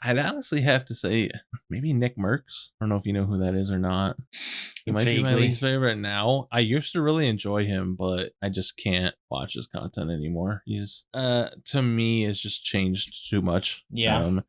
I'd honestly have to say maybe Nick Merckx. I don't know if you know who that is or not. He might be my Vaguely. least favorite now. I used to really enjoy him, but I just can't watch his content anymore. He's to me has just changed too much. Yeah.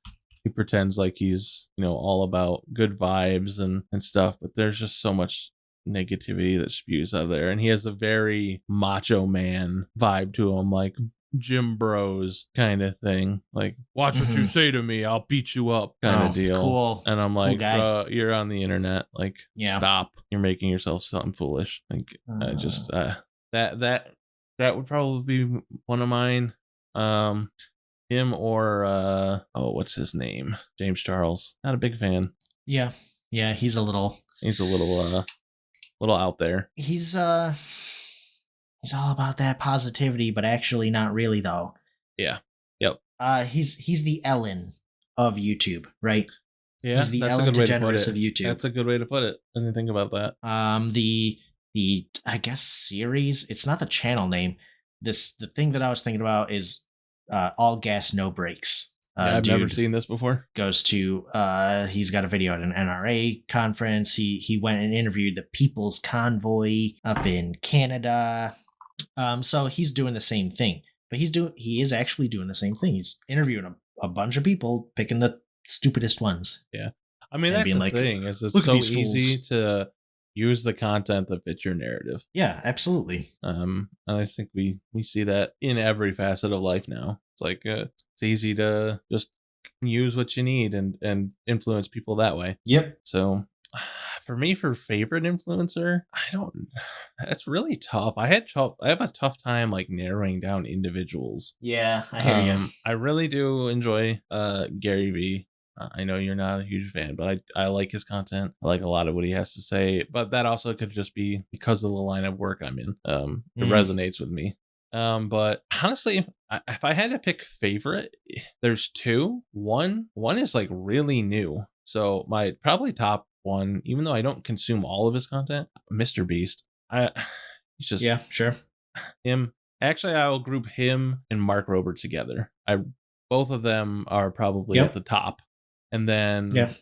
He pretends like he's, all about good vibes and stuff, but there's just so much negativity that spews out there, and he has a very macho man vibe to him, like Jim Bros kind of thing, like watch what you say to me, I'll beat you up kind of deal. Cool. And I'm Cool like, guy. bro, you're on the internet, like stop, you're making yourself something foolish. Like I just that would probably be one of mine. Him or what's his name, James Charles. Not a big fan. Yeah, he's a little out there. He's all about that positivity, but actually not really though. Yeah. Yep. He's the Ellen of YouTube, right? Yeah, he's the Ellen DeGeneres of YouTube. That's a good way to put it. I didn't think about that. The I guess series. It's not the channel name. The thing that I was thinking about is All Gas No Brakes. I've never seen this before. Goes to he's got a video at an NRA conference. He went and interviewed the People's Convoy up in Canada. So he's doing the same thing, but he is actually doing the same thing. He's interviewing a bunch of people, picking the stupidest ones. Yeah, I mean, that's the thing, is it's so easy to use the content that fits your narrative. Yeah, absolutely. And I think we see that in every facet of life now. It's like it's easy to just use what you need and influence people that way. Yep. So for me, for favorite influencer, that's really tough. I have a tough time like narrowing down individuals. Yeah, I hear you. I really do enjoy Gary Vee. I know you're not a huge fan, but I like his content. I like a lot of what he has to say, but that also could just be because of the line of work I'm in. It resonates with me. But honestly, if I had to pick favorite, there's two. One is like really new. So my probably top one, even though I don't consume all of his content, Mr. Beast. He's just, yeah, sure. Him. Actually, I will group him and Mark Rober together. Both of them are probably at the top. And then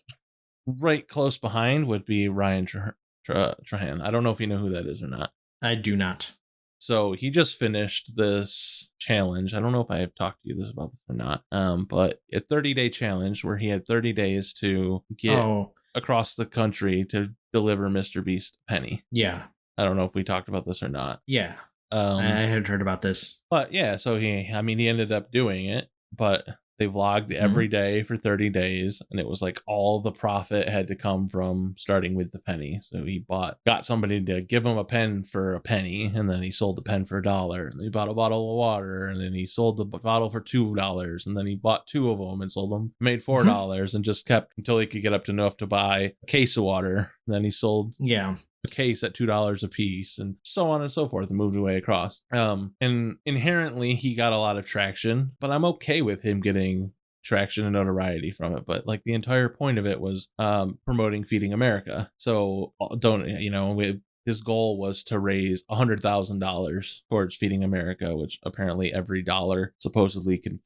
right close behind would be Ryan Trahan. I don't know if you know who that is or not. I do not. So he just finished this challenge. I don't know if I have talked to you about this or not. But a 30-day challenge where he had 30 days to get across the country to deliver Mr. Beast a penny. Yeah. I don't know if we talked about this or not. Yeah. I had heard about this. But yeah, so he ended up doing it, but they vlogged every day for 30 days, and it was like all the profit had to come from starting with the penny. So he got somebody to give him a pen for a penny, and then he sold the pen for $1, and he bought a bottle of water, and then he sold the bottle for $2, and then he bought 2 of them and sold them, made $4, and just kept until he could get up to enough to buy a case of water. And then he sold a case at $2 a piece, and so on and so forth, and moved away across. And inherently he got a lot of traction, but I'm okay with him getting traction and notoriety from it. But like the entire point of it was promoting Feeding America. So his goal was to raise $100,000 towards Feeding America, which apparently every dollar supposedly can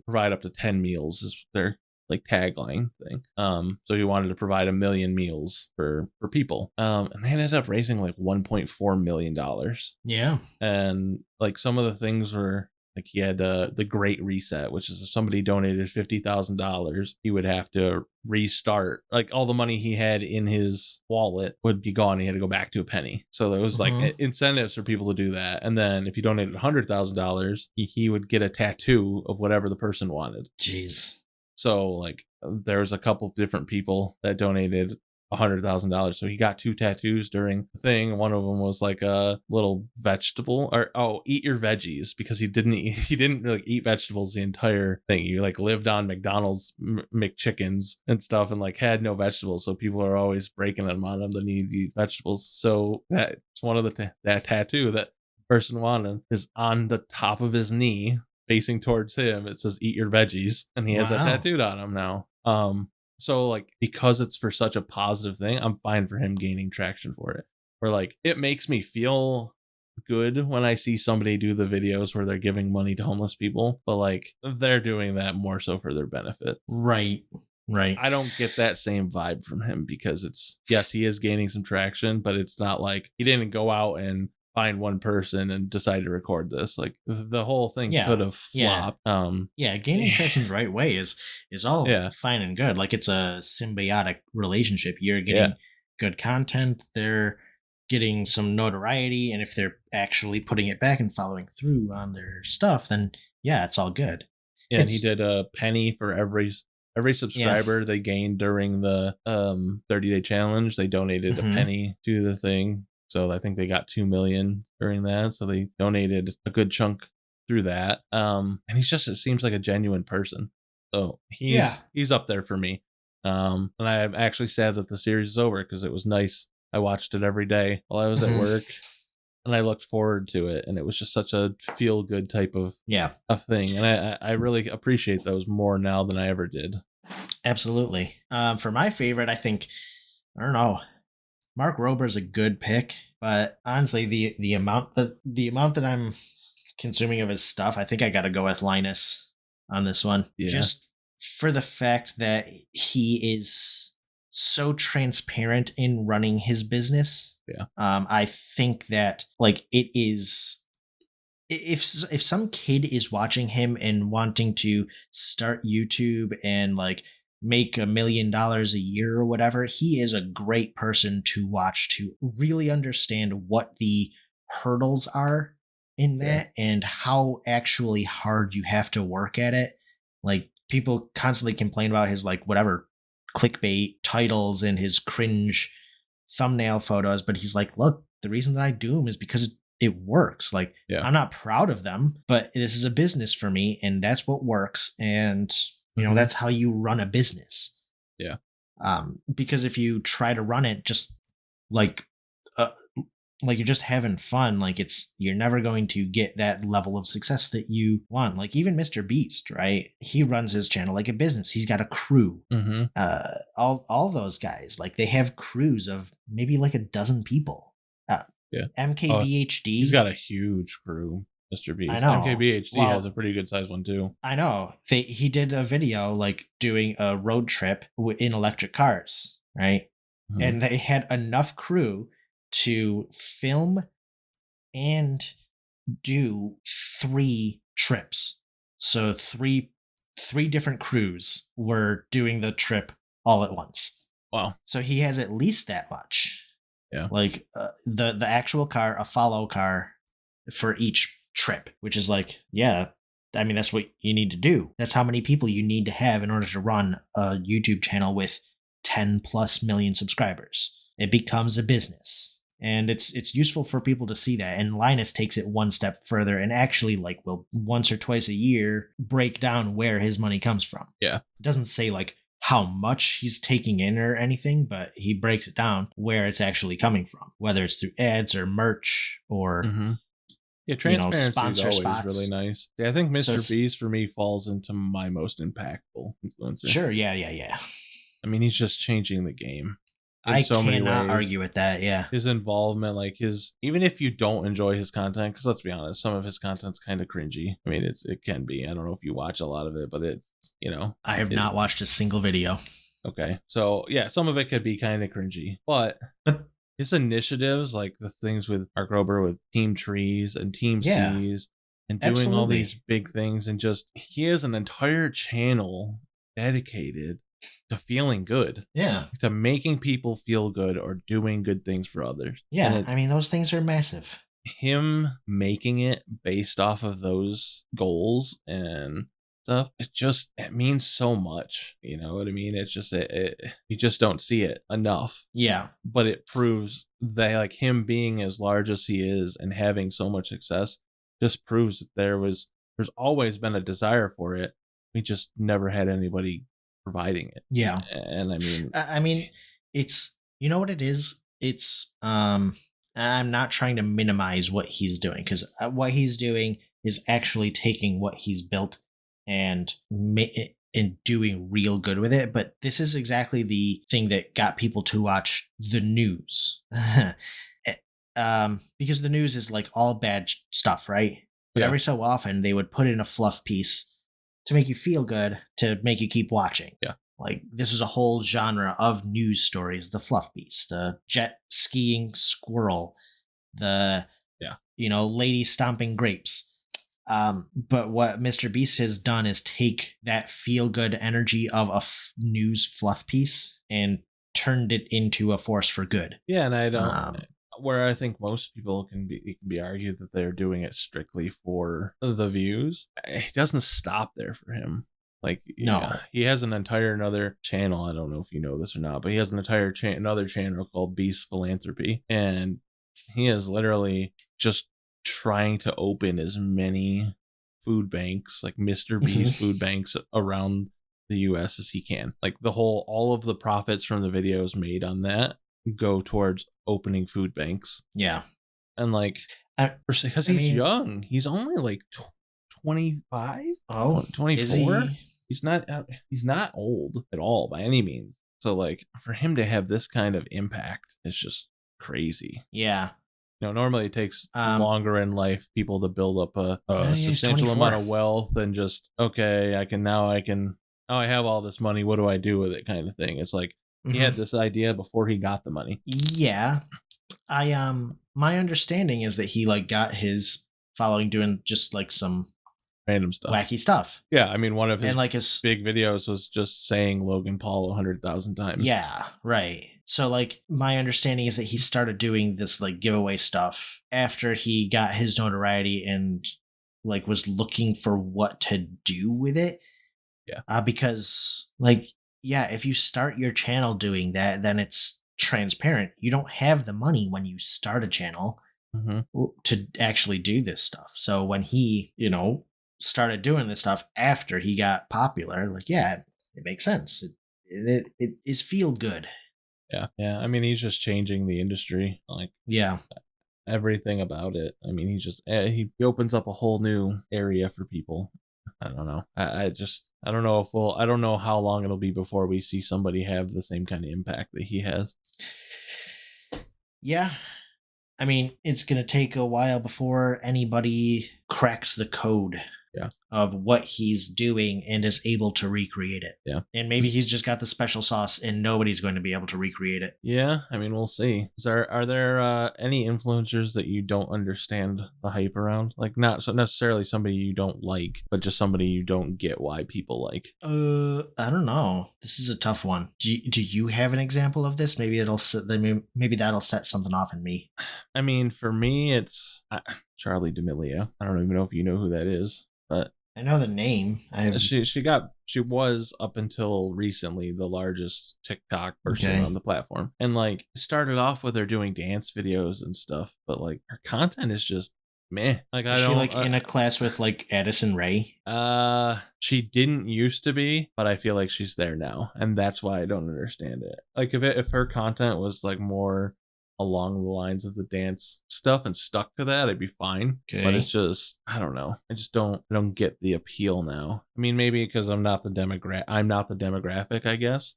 provide up to 10 meals is their like tagline thing. So he wanted to provide 1 million meals for people. And they ended up raising like $1.4 million. Yeah. And like some of the things were like he had the Great Reset, which is if somebody donated $50,000, he would have to restart. Like all the money he had in his wallet would be gone. He had to go back to a penny. So there was like incentives for people to do that. And then if you donated $100,000, he would get a tattoo of whatever the person wanted. Jeez. So like there's a couple different people that donated $100,000. So he got 2 tattoos during the thing. One of them was like a little vegetable eat your veggies, because he didn't really eat vegetables the entire thing. He like lived on McDonald's McChickens and stuff and like had no vegetables. So people are always breaking them on him that need to eat vegetables. So that's one of that tattoo that person wanted is on the top of his knee facing towards him. It says eat your veggies, and he has that tattooed on him now. So like because it's for such a positive thing, I'm fine for him gaining traction for it. Or like it makes me feel good when I see somebody do the videos where they're giving money to homeless people, but like they're doing that more so for their benefit. Right. I don't get that same vibe from him because it's, yes, he is gaining some traction, but it's not like he didn't go out and find one person and decide to record this. Like the whole thing could have flopped. Gaining traction the right way is all fine and good. Like it's a symbiotic relationship. You're getting good content, they're getting some notoriety, and if they're actually putting it back and following through on their stuff, then it's all good. Yeah, and he did a penny for every subscriber they gained during the 30-day challenge. They donated a penny to the thing. So I think they got 2 million during that. So they donated a good chunk through that. And it seems like a genuine person. So he's up there for me. And I'm actually sad that the series is over because it was nice. I watched it every day while I was at work. And I looked forward to it, and it was just such a feel-good type of thing. And I really appreciate those more now than I ever did. Absolutely. For my favorite, I think, I don't know, Mark Rober's a good pick, but honestly, the amount that I'm consuming of his stuff, I think I got to go with Linus on this one. Yeah. Just for the fact that he is so transparent in running his business. Yeah. I think that like it is, if some kid is watching him and wanting to start YouTube and like make $1 million a year or whatever, he is a great person to watch to really understand what the hurdles are in that and how actually hard you have to work at it. Like people constantly complain about his like whatever clickbait titles and his cringe thumbnail photos, but he's like, look, the reason that I do them is because it works. Like I'm not proud of them, but this is a business for me and that's what works. And you know, that's how you run a business. Yeah. Because if you try to run it just like you're just having fun, like you're never going to get that level of success that you want. Like even Mr. Beast, right? He runs his channel like a business. He's got a crew. All those guys, like they have crews of maybe like a dozen people. MKBHD. He's got a huge crew. Mr. Beast. I know. MKBHD has a pretty good sized one too. I know. He did a video like doing a road trip in electric cars, right? And they had enough crew to film and do 3 trips. So three different crews were doing the trip all at once. Wow. So he has at least that much. Yeah. Like the actual car, a follow car for each trip, which is like, I mean, that's what you need to do. That's how many people you need to have in order to run a YouTube channel with 10 plus million subscribers. It becomes a business. And it's useful for people to see that. And Linus takes it one step further and actually like will once or twice a year break down where his money comes from. Yeah. It doesn't say like how much he's taking in or anything, but he breaks it down where it's actually coming from, whether it's through ads or merch or transparency sponsor is always spots. really nice. Yeah, I think Mr. Beast for me falls into my most impactful influencer. Sure, yeah. I mean, he's just changing the game. I cannot argue with that. Yeah, his involvement, like even if you don't enjoy his content, because let's be honest, some of his content's kind of cringy. I mean, it can be. I don't know if you watch a lot of it, but it's I have not watched a single video. Okay, so yeah, some of it could be kind of cringy, but his initiatives, like the things with Mark Rober with Team Trees and Team C's and doing all these big things, and just he has an entire channel dedicated to feeling good, to making people feel good or doing good things for others. I mean, those things are massive. Him making it based off of those goals and stuff, it means so much. You know what I mean? It's just you just don't see it enough. But it proves that like him being as large as he is and having so much success just proves that there's always been a desire for it. We just never had anybody providing it. And I mean it's, you know what it is, it's I'm not trying to minimize what he's doing, because what he's doing is actually taking what he's built and doing real good with it. But this is exactly the thing that got people to watch the news. because the news is like all bad stuff, right? But Yeah. every so often they would put in a fluff piece to make you feel good, to make you keep watching. Yeah. Like this was a whole genre of news stories, the fluff piece, the jet skiing squirrel, the lady stomping grapes. But what Mr. Beast has done is take that feel good energy of a news fluff piece and turned it into a force for good. Yeah, and I don't. Where I think most people it can be argued that they're doing it strictly for the views. It doesn't stop there for him. Like, No. he has an entire another channel. I don't know if you know this or not, but he has an entire another channel called Beast Philanthropy, and he is literally just trying to open as many food banks, like Mr. Beast food banks around the US as he can. Like all of the profits from the videos made on that go towards opening food banks. Yeah. And like, because he's young, he's only like 25. Oh, 24. He's not old at all by any means. So like, for him to have this kind of impact is just crazy. Yeah. Normally it takes longer in life people to build up a he's substantial 24. amount of wealth than just, okay, I have all this money, what do I do with it, kind of thing. It's like he had this idea before he got the money. Yeah. My understanding is that he like got his following doing just like some random stuff, wacky stuff. Yeah, I mean, one of his and like his big videos was just saying Logan Paul 100,000 times. Yeah, right. So like my understanding is that he started doing this like giveaway stuff after he got his notoriety and like was looking for what to do with it. Yeah. Because like, yeah, if you start your channel doing that, then it's transparent. You don't have the money when you start a channel to actually do this stuff. So when he, started doing this stuff after he got popular, like, yeah, it makes sense. It is feel good. Yeah. I mean, he's just changing the industry. Like, yeah, everything about it. I mean, he opens up a whole new area for people. I don't know. I don't know how long it'll be before we see somebody have the same kind of impact that he has. Yeah. I mean, it's going to take a while before anybody cracks the code of what he's doing and is able to recreate it. Yeah. And maybe he's just got the special sauce and nobody's going to be able to recreate it. Yeah. I mean, we'll see. Are there any influencers that you don't understand the hype around? Like, not so necessarily somebody you don't like, but just somebody you don't get why people like? I don't know. This is a tough one. Do you have an example of this? Maybe that'll set something off in me. I mean, for me, it's Charlie D'Amelio. I don't even know if you know who that is, but I know the name. She was up until recently the largest TikTok person on the platform, and like started off with her doing dance videos and stuff, but like her content is just meh. Like, is she like in a class with like Addison Rae? She didn't used to be, but I feel like she's there now, and that's why I don't understand it. Like, if her content was like more along the lines of the dance stuff and stuck to that, I'd be fine. Okay. But it's just, I don't know. I don't get the appeal now. I mean, maybe because I'm not the demographic, I guess.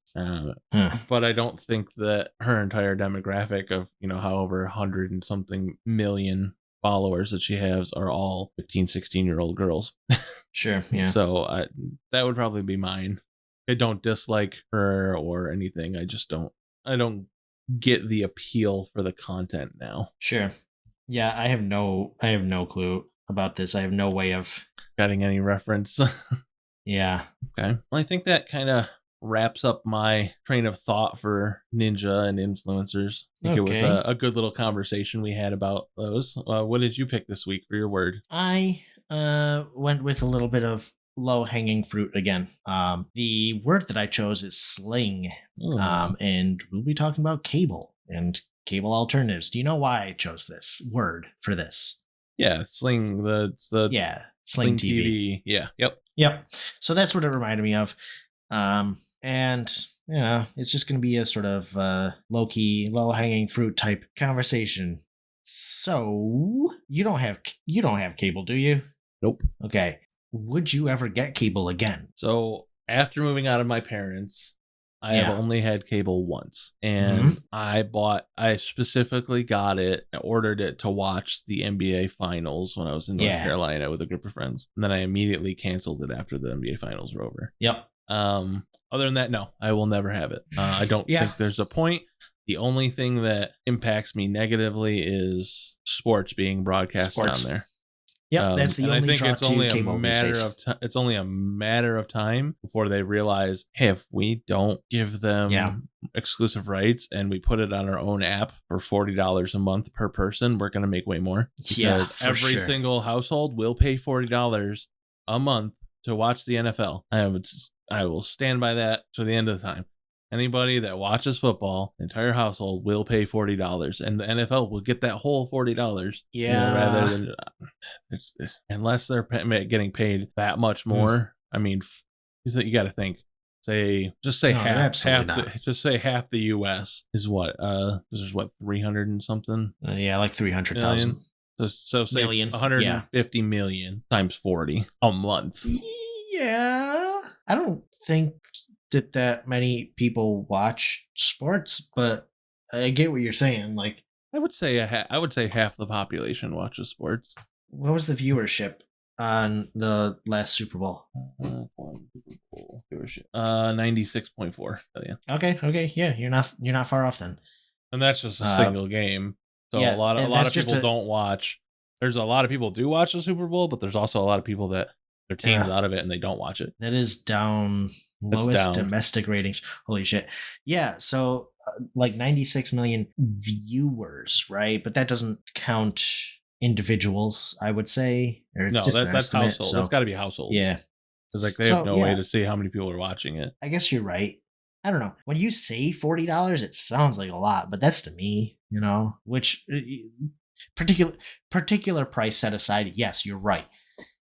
But I don't think that her entire demographic of, however 100 and something million followers that she has are all 15, 16-year-old girls. Sure, yeah. So that would probably be mine. I don't dislike her or anything. I don't get the appeal for the content now. Sure. Yeah, I have no clue about this. I have no way of getting any reference. Yeah. Okay. Well, I think that kind of wraps up my train of thought for Ninja and influencers. I think it was a good little conversation we had about those. What did you pick this week for your word? I went with a little bit of low-hanging fruit again. The word that I chose is sling. And we'll be talking about cable and cable alternatives. Do you know why I chose this word for this? Yeah, Sling. Sling TV. Yeah. Yep. So that's what it reminded me of. And it's just going to be a sort of low-key, low-hanging fruit type conversation. So you don't have cable, do you? Nope. Okay. Would you ever get cable again? So after moving out of my parents, I have only had cable once, and I specifically ordered it to watch the NBA finals when I was in North Carolina with a group of friends. And then I immediately canceled it after the NBA finals were over. Yep. Other than that, no, I will never have it. I don't think there's a point. The only thing that impacts me negatively is sports being broadcast down there. Yep, that's the only draw to cable these days. It's only a matter of time before they realize, hey, if we don't give them exclusive rights and we put it on our own app for $40 a month per person, we're going to make way more. Because every single household will pay $40 a month to watch the NFL. I will stand by that to the end of the time. Anybody that watches football, the entire household will pay $40, and the NFL will get that whole $40. Yeah. Rather than unless they're getting paid that much more. I mean, you got to think. Just say half the U.S. is what? This is what 300 and something. Like 300,000. So say million. 150 million times 40 a month. Yeah, I don't think that many people watch sports, but I get what you're saying. Like, I would say half the population watches sports. What was the viewership on the last Super Bowl? Viewership 96.4 million. Okay, yeah, you're not far off then. And that's just a single game. So a lot of people don't watch. There's a lot of people do watch the Super Bowl, but there's also a lot of people that their team's out of it and they don't watch it. That is down. Lowest domestic ratings. Holy shit. Yeah. So like 96 million viewers, right? But that doesn't count individuals, I would say. Or it's just that's household. So. That's got to be households. Yeah. Because like they have no way to see how many people are watching it. I guess you're right. I don't know. When you say $40, it sounds like a lot, but that's to me, which particular price set aside. Yes, you're right.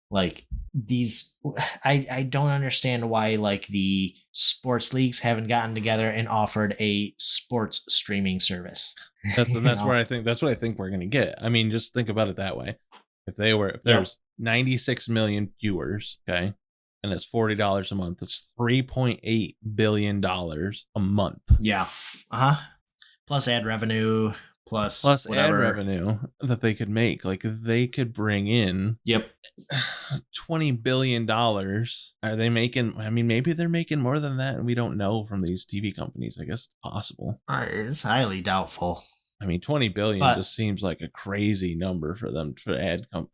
Like these, I don't understand why like the sports leagues haven't gotten together and offered a sports streaming service. That's what I think we're gonna get. I mean, just think about it that way. If there's 96 million viewers, okay, and it's $40 a month, it's $3.8 billion a month. Yeah. Plus ad revenue. Plus whatever. Ad revenue that they could make. Like they could bring in $20 billion. Are they making? I mean, maybe they're making more than that, and we don't know from these TV companies. I guess it's possible. It's highly doubtful. I mean, 20 billion just seems like a crazy number for them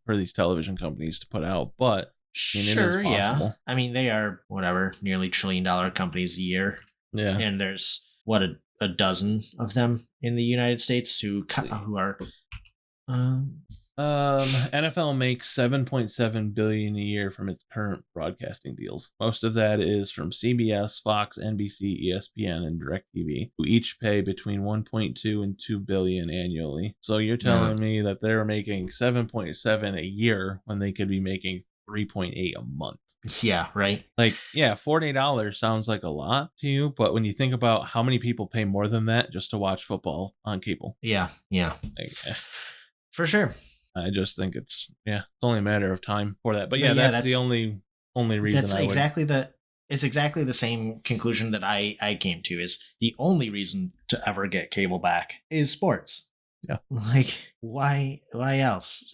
for these television companies to put out. But I mean, it is possible. Yeah. I mean, they are nearly $1 trillion companies a year. Yeah, and there's a dozen of them in the United States who are NFL makes $7.7 billion a year from its current broadcasting deals. Most of that is from CBS, Fox, NBC, ESPN, and DirecTV, who each pay between $1.2 and $2 billion annually. So you're telling me that they're making $7.7 a year when they could be making $3.8 a month. Yeah, right. Like, yeah, $40 sounds like a lot to you, but when you think about how many people pay more than that just to watch football on cable. Yeah. For sure. I just think it's only a matter of time for that. But that's the only reason. That's exactly the same conclusion that I came to. Is the only reason to ever get cable back is sports. Yeah. Like, why else?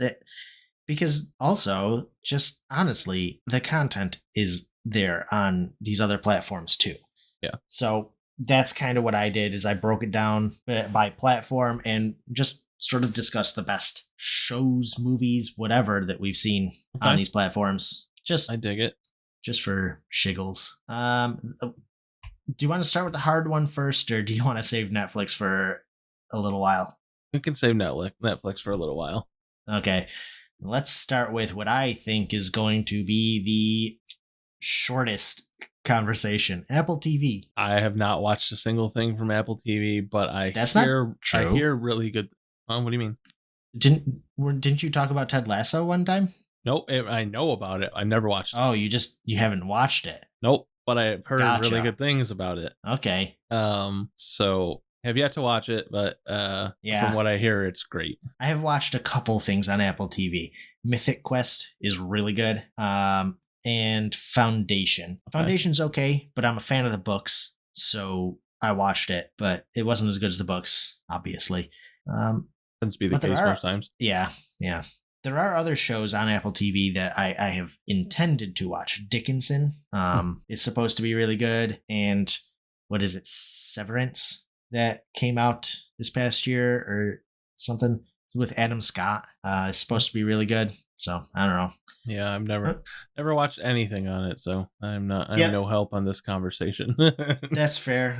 Because also, just honestly, the content is there on these other platforms too. Yeah. So that's kind of what I did. Is I broke it down by platform and just sort of discuss the best shows, movies, whatever that we've seen on these platforms. I dig it. Just for shiggles. Do you want to start with the hard one first, or do you want to save Netflix for a little while? We can save Netflix for a little while. Okay. Let's start with what I think is going to be the shortest conversation. Apple TV. I have not watched a single thing from Apple TV, but That's not true. I hear really good. What do you mean? Didn't you talk about Ted Lasso one time? Nope, I know about it. I never watched it. Oh, you haven't watched it? Nope, but I've heard really good things about it. Okay. So have yet to watch it, but from what I hear, it's great. I have watched a couple things on Apple TV. Mythic Quest is really good. And Foundation. Foundation's okay, but I'm a fan of the books, so I watched it, but it wasn't as good as the books, obviously. Tends to be the But there case are- most times. Yeah. There are other shows on Apple TV that I have intended to watch. Dickinson is supposed to be really good. And what is it? Severance that came out this past year or something with Adam Scott is supposed to be really good. So I don't know. Yeah, I've never watched anything on it, so I'm Yeah. no help on this conversation. That's fair.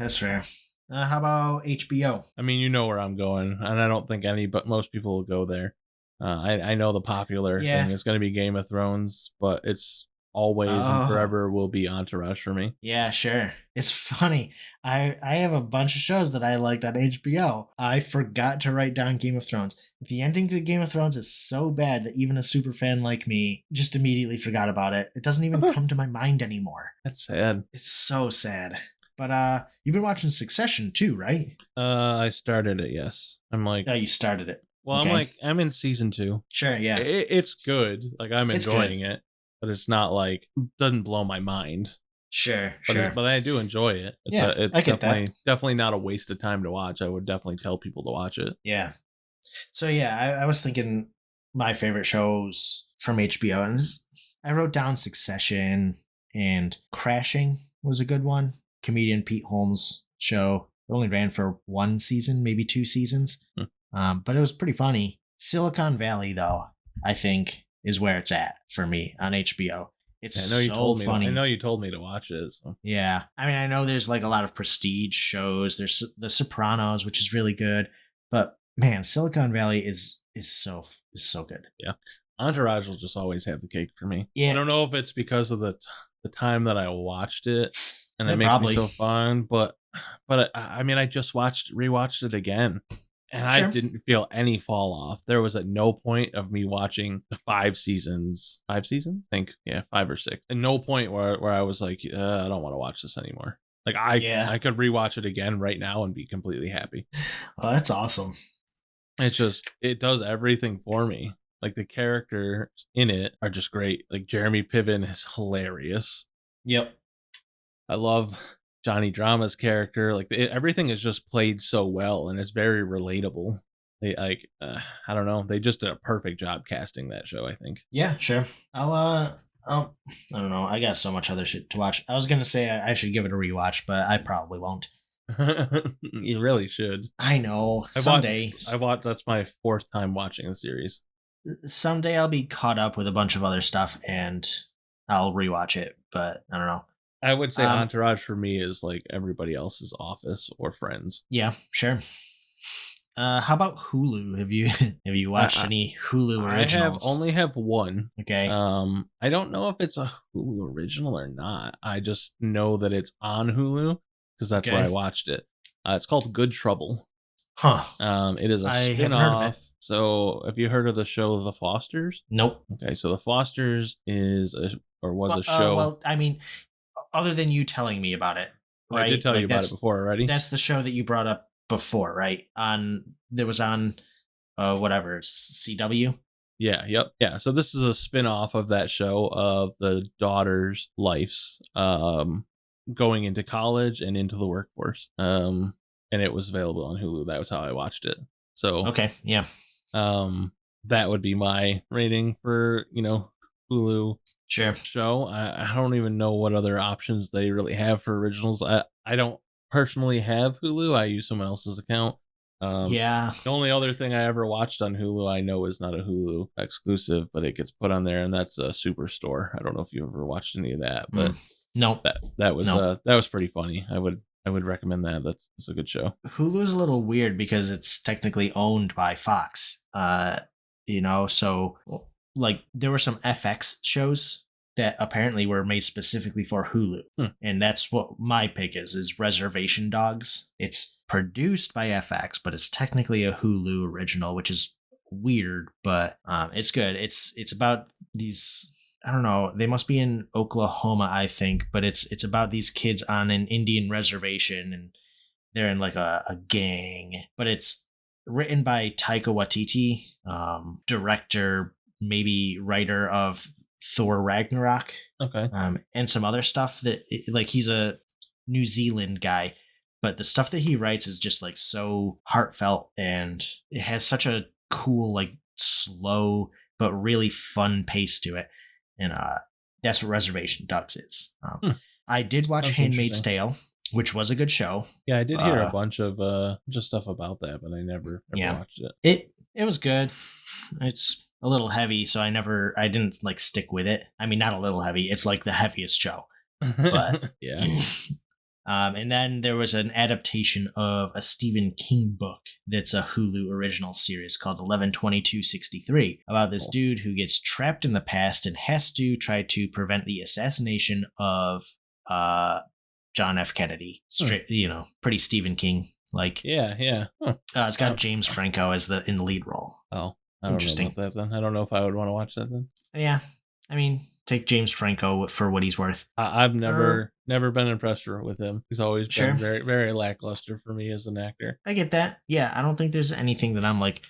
How about HBO? I mean, you know where I'm going, and I don't think most people will go there. I know the popular Yeah. thing is going to be Game of Thrones, but it's always and forever will be Entourage for me. Yeah, sure. It's funny. I have a bunch of shows that I liked on HBO. I forgot to write down Game of Thrones. The ending to Game of Thrones is so bad that even a super fan like me just immediately forgot about it. It doesn't even come to my mind anymore. That's sad. It's so sad. But you've been watching Succession too, right? I started it. Yes, I'm like, Oh, you started it. well, okay. I'm in season 2. Sure, yeah. It's good. Like I'm It's enjoying it, but it's not like doesn't blow my mind. Sure. But I do enjoy it. It's I get that. definitely not a waste of time to watch. I would definitely tell people to watch it. Yeah. So yeah, I was thinking my favorite shows from HBO, and I wrote down Succession and Crashing was a good one. Comedian Pete Holmes' show. It only ran for 1 season, maybe 2 seasons, but it was pretty funny. Silicon Valley, though, I think is where it's at for me on HBO. It's I know you so told me. funny. I know you told me to watch it. So. Yeah. I mean, I know there's like a lot of prestige shows. There's The Sopranos, which is really good. But man, Silicon Valley is so good. Yeah. Entourage will just always have the cake for me. Yeah. I don't know if it's because of the time that I watched it and that Yeah, makes probably. me so fun, but I mean, I just rewatched it again. And Sure. I didn't feel any fall off. There was at no point of me watching the 5 seasons. 5 seasons? I think, yeah, 5 or 6. And no point where I was like, I don't want to watch this anymore. Like I could rewatch it again right now and be completely happy. Oh, that's awesome. It does everything for me. Like the characters in it are just great. Like Jeremy Piven is hilarious. Yep. I love Johnny Drama's character. Like everything is just played so well and it's very relatable. I don't know. They just did a perfect job casting that show, I think. Yeah, sure. I don't know. I got so much other shit to watch. I was gonna say I should give it a rewatch, but I probably won't. You really should. I know. That's my 4th time watching the series. Someday I'll be caught up with a bunch of other stuff and I'll rewatch it, but I don't know. I would say Entourage for me is like everybody else's Office or Friends. Yeah, sure. How about Hulu? Have you watched any Hulu originals? I only have one. Okay. I don't know if it's a Hulu original or not. I just know that it's on Hulu because that's where I watched it. It's called Good Trouble. Huh. It is a spin-off. So have you heard of the show The Fosters? Nope. Okay, so The Fosters was a show. Well, I mean, other than you telling me about it, right? I did tell you about it before already. That's the show that you brought up before, right? That was on whatever, CW. Yeah, yep. Yeah. So this is a spin-off of that show of the daughters' lives going into college and into the workforce. And it was available on Hulu. That was how I watched it. So okay, yeah. That would be my rating for, Hulu show. I don't even know what other options they really have for originals. I don't personally have Hulu. I use someone else's account. Yeah. The only other thing I ever watched on Hulu I know is not a Hulu exclusive, but it gets put on there, and that's a Superstore. I don't know if you ever watched any of that, but no, that was pretty funny. I would recommend that. That's a good show. Hulu's a little weird because it's technically owned by Fox. So like there were some FX shows that apparently were made specifically for Hulu. And that's what my pick is Reservation Dogs. It's produced by FX, but it's technically a Hulu original, which is weird, but it's good. It's about these, I don't know, they must be in Oklahoma, I think, but it's about these kids on an Indian reservation and they're in like a gang, but it's written by Taika Waititi, director, maybe writer of Thor Ragnarok. Okay. And some other stuff that like he's a New Zealand guy, but the stuff that he writes is just like so heartfelt, and it has such a cool, like slow but really fun pace to it. And that's what Reservation Dogs is. I did watch Sounds Handmaid's interesting. Tale, which was a good show. Yeah, I did hear a bunch of just stuff about that, but I never watched it. It was good. It's a little heavy, so I didn't like stick with it. I mean, not a little heavy. It's like the heaviest show. But yeah. And then there was an adaptation of a Stephen King book that's a Hulu original series called 11/22/63 about this dude who gets trapped in the past and has to try to prevent the assassination of John F. Kennedy. Straight, pretty Stephen King like. Yeah. Huh. It's got James Franco in the lead role. Oh, I don't know about that then. I don't know if I would want to watch that then. Yeah, I mean, take James Franco for what he's worth. I've never been impressed with him. He's always Sure. been very, very lackluster for me as an actor. I get that. Yeah, I don't think there's anything that I'm like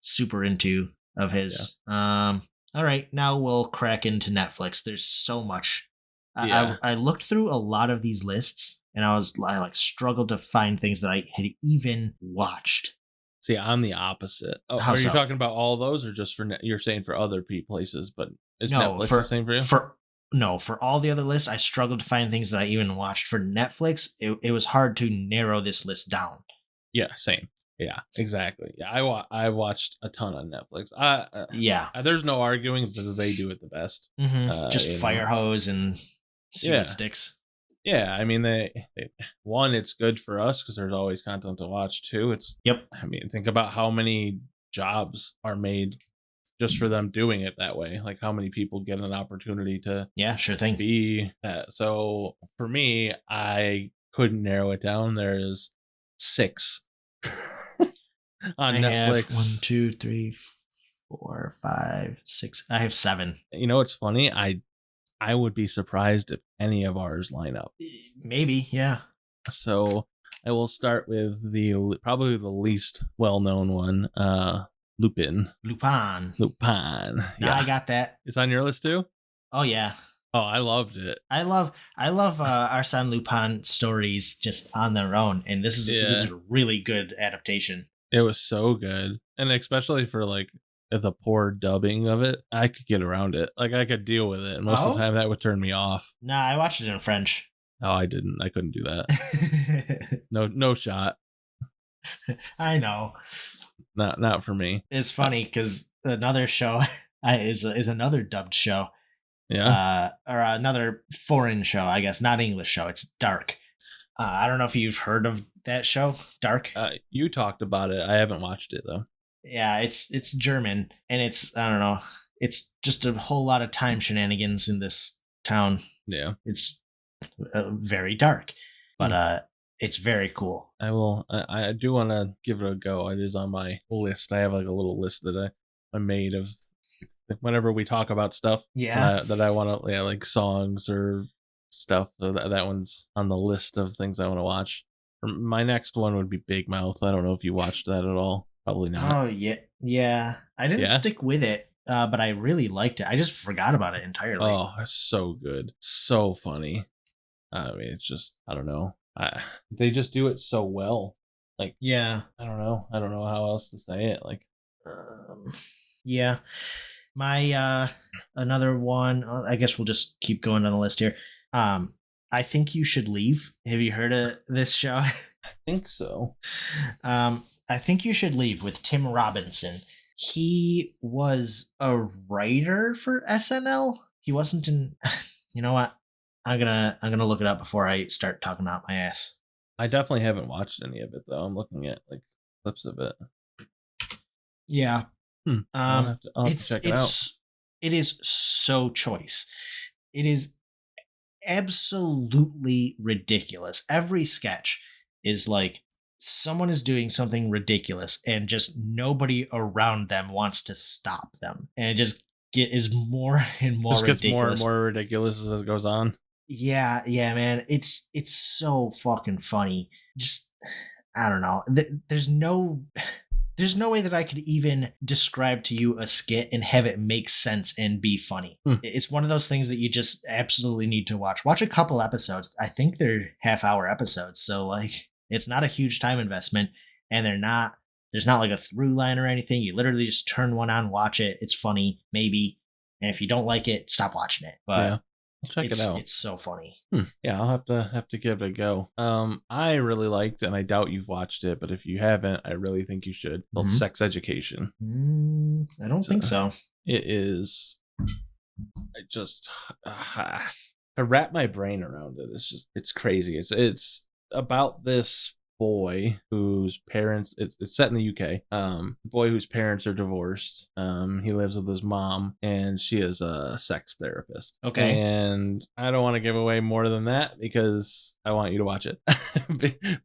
super into of his. All right, now we'll crack into Netflix. There's so much. I looked through a lot of these lists, and I like struggled to find things that I had even watched. See, I'm the opposite. Oh, How are you so? talking about all those, or just for you're saying for other places? But is No, Netflix the same for you? For all the other lists, I struggled to find things that I even watched. For Netflix, it was hard to narrow this list down. Yeah, same. Yeah, exactly. Yeah, I've watched a ton on Netflix. Yeah. There's no arguing that they do it the best. Just fire hose and see what sticks. Yeah, I mean, they one, it's good for us because there's always content to watch. Two, I mean, think about how many jobs are made just for them doing it that way. Like how many people get an opportunity to sure thing. be that. So for me, I couldn't narrow it down. There's 6 on Netflix. Have 1, 2, 3, 4, 5, 6. I have 7. You know, it's funny. I would be surprised if any of ours line up. Maybe, yeah. So I will start with probably the least well-known one, Lupin. Lupin. Yeah, I got that. It's on your list too? Oh yeah. Oh, I loved it. I love Arsène Lupin stories just on their own, and this is a really good adaptation. It was so good, and especially for like the poor dubbing of it, I could get around it. Like I could deal with it, and most of the time that would turn me off. Nah, I watched it in French. Oh, I didn't. I couldn't do that. No shot. I know. Not for me. It's funny because another show is another dubbed show. Yeah. Or another foreign show, I guess, not English show. It's Dark. I don't know if you've heard of that show, Dark. You talked about it. I haven't watched it though. Yeah, it's German, and it's, I don't know, it's just a whole lot of time shenanigans in this town. Yeah. It's very dark, but it's very cool. I do want to give it a go. It is on my list. I have like a little list that I made of whenever we talk about stuff. Yeah. That I want to, like songs or stuff. So that one's on the list of things I want to watch. My next one would be Big Mouth. I don't know if you watched that at all. Probably not. Oh yeah. I didn't stick with it, but I really liked it. I just forgot about it entirely. Oh, it's so good, so funny. I mean, it's just, I don't know. They just do it so well. Like, yeah. I don't know how else to say it. Like, yeah. My another one. I guess we'll just keep going down the list here. I Think You Should Leave. Have you heard of this show? I think so. I Think You Should Leave with Tim Robinson. He was a writer for SNL. He wasn't in. You know what? I'm gonna look it up before I start talking out my ass. I definitely haven't watched any of it though. I'm looking at like clips of it. Yeah. I'll have to check it out. It is so choice. It is absolutely ridiculous. Every sketch is like someone is doing something ridiculous and just nobody around them wants to stop them. And it just is more and more just ridiculous. Gets more and more ridiculous as it goes on. Yeah, man. It's so fucking funny. Just, I don't know. There's no there's no way that I could even describe to you a skit and have it make sense and be funny. It's one of those things that you just absolutely need to watch. Watch a couple episodes. I think they're half-hour episodes, so like it's not a huge time investment, and there's not like a through line or anything. You literally just turn one on, watch it. It's funny, maybe, and if you don't like it, stop watching it. But yeah. I'll check it out. It's so funny. Yeah, I'll have to give it a go. I really liked, and I doubt you've watched it, but if you haven't, I really think you should. It's called Sex Education. I don't think so. It is. I just I wrap my brain around it. It's crazy. It's about this boy whose parents, it's set in the UK. Boy whose parents are divorced. He lives with his mom, and she is a sex therapist. Okay. And I don't want to give away more than that because I want you to watch it.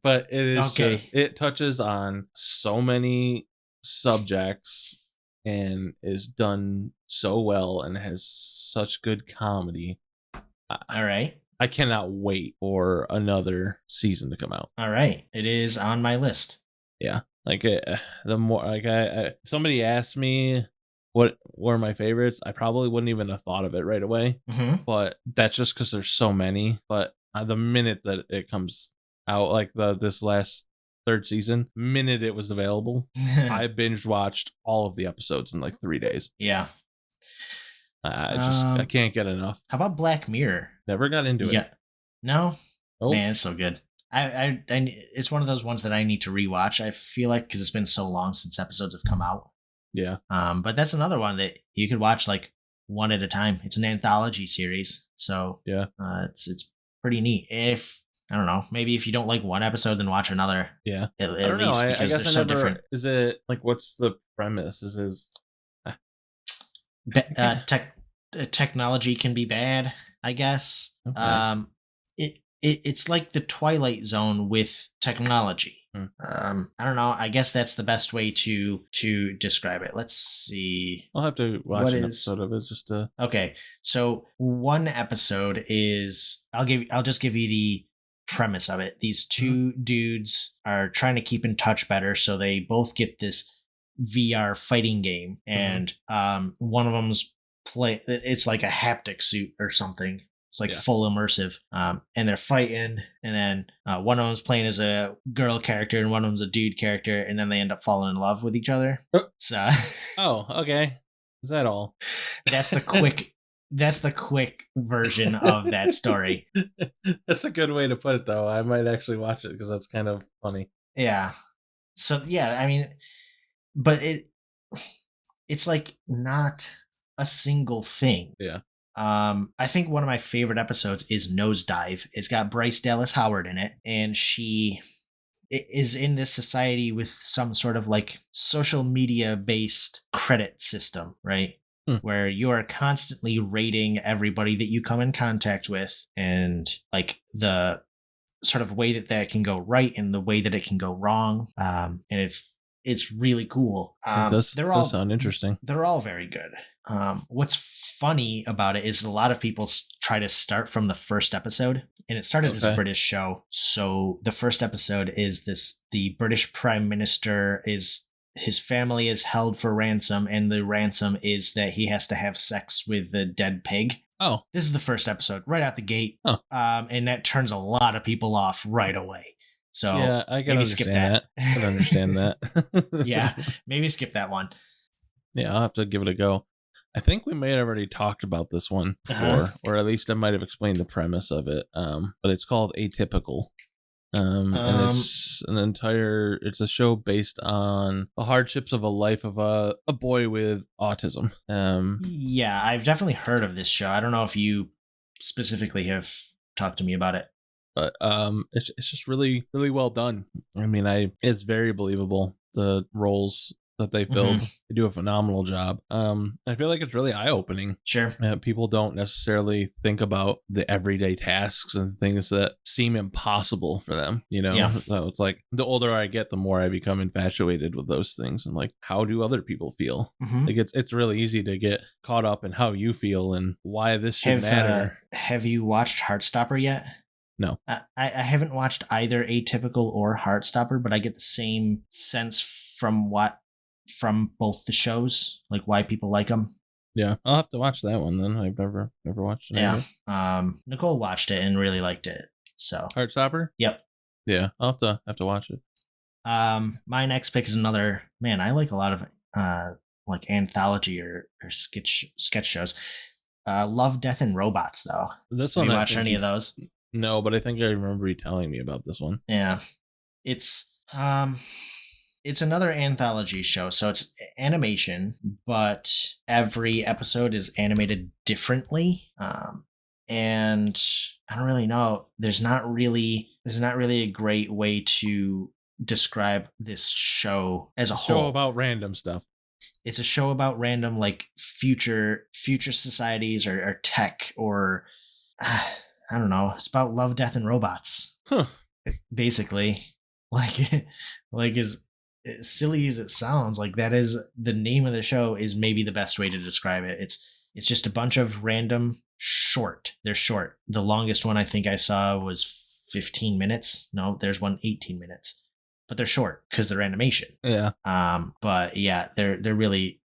But it is okay. It touches on so many subjects and is done so well and has such good comedy. All right. I cannot wait for another season to come out. All right. It is on my list. Yeah. Like the more like if somebody asked me what were my favorites, I probably wouldn't even have thought of it right away. But that's just because there's so many. But the minute that it comes out, like this last third season, minute it was available, I binge watched all of the episodes in like 3 days. Yeah. I can't get enough. How about Black Mirror? Never got into it. Yeah. No? Oh. Man, it's so good. I it's one of those ones that I need to rewatch, I feel like, because it's been so long since episodes have come out. Yeah. But that's another one that you could watch like one at a time. It's an anthology series. So yeah. It's pretty neat. If I don't know, maybe if you don't like one episode, then watch another. Yeah. At least because they're so different. Is it like, what's the premise? Is his technology can be bad, I guess. Okay. It's like the Twilight Zone with technology. I don't know. I guess that's the best way to describe it. Let's see. I'll have to watch an episode of it just to. Okay, so one episode is I'll just give you the premise of it. These two dudes are trying to keep in touch better, so they both get this VR fighting game, and one of them's it's like a haptic suit or something. It's like full immersive, and they're fighting, and then one of them's playing as a girl character and one of them's a dude character, and then they end up falling in love with each other. So oh, okay. Is that all? That's the quick version of that story. That's a good way to put it, though. I might actually watch it because that's kind of funny. Yeah. So yeah, I mean, but it's like not a single thing. Yeah. I think one of my favorite episodes is Nosedive. It's got Bryce Dallas Howard in it, and she is in this society with some sort of like social media based credit system, right? Where you are constantly rating everybody that you come in contact with, and like the sort of way that can go right and the way that it can go wrong. And it's really cool. It does sound interesting. They're all very good. What's funny about it is a lot of people try to start from the first episode, and it started as a British show. So the first episode is the British Prime Minister his family is held for ransom, and the ransom is that he has to have sex with the dead pig. Oh, this is the first episode right out the gate. Oh. And that turns a lot of people off right away. So yeah, I can skip that. I can understand that. Yeah, maybe skip that one. Yeah, I'll have to give it a go. I think we may have already talked about this one before, or at least I might have explained the premise of it. But it's called Atypical. And it's a show based on the hardships of a life of a boy with autism. Yeah, I've definitely heard of this show. I don't know if you specifically have talked to me about it. But it's just really, really well done. I mean, it's very believable, the roles that they filled. They do a phenomenal job. I feel like it's really eye-opening. Sure. People don't necessarily think about the everyday tasks and things that seem impossible for them, you know? Yeah. So it's like the older I get, the more I become infatuated with those things, and like, how do other people feel? Like it's really easy to get caught up in how you feel and why this should matter. Have you watched Heartstopper yet? No. I haven't watched either Atypical or Heartstopper, but I get the same sense from what from both the shows, like why people like them. Yeah, I'll have to watch that one then. I've never watched it. Yeah. Nicole watched it and really liked it. So Heartstopper? Yep. Yeah, I'll have to watch it. My next pick is another, man, I like a lot of like anthology or sketch shows. Love, Death, and Robots, though. This Have one, you watched any of those? No, but I think I remember you telling me about this one. Yeah. It's another anthology show, so it's animation, but every episode is animated differently. And I don't really know. There's not really a great way to describe this show as a whole. Show about random stuff. It's a show about random, like, future societies or tech, or I don't know. It's about love, death, and robots. Huh. Basically, like as silly as it sounds, like that is the name of the show, is maybe the best way to describe it. It's just a bunch of random short. They're short. The longest one I think I saw was 15 minutes. No, there's one 18 minutes. But they're short because they're animation. Yeah. But yeah, they're really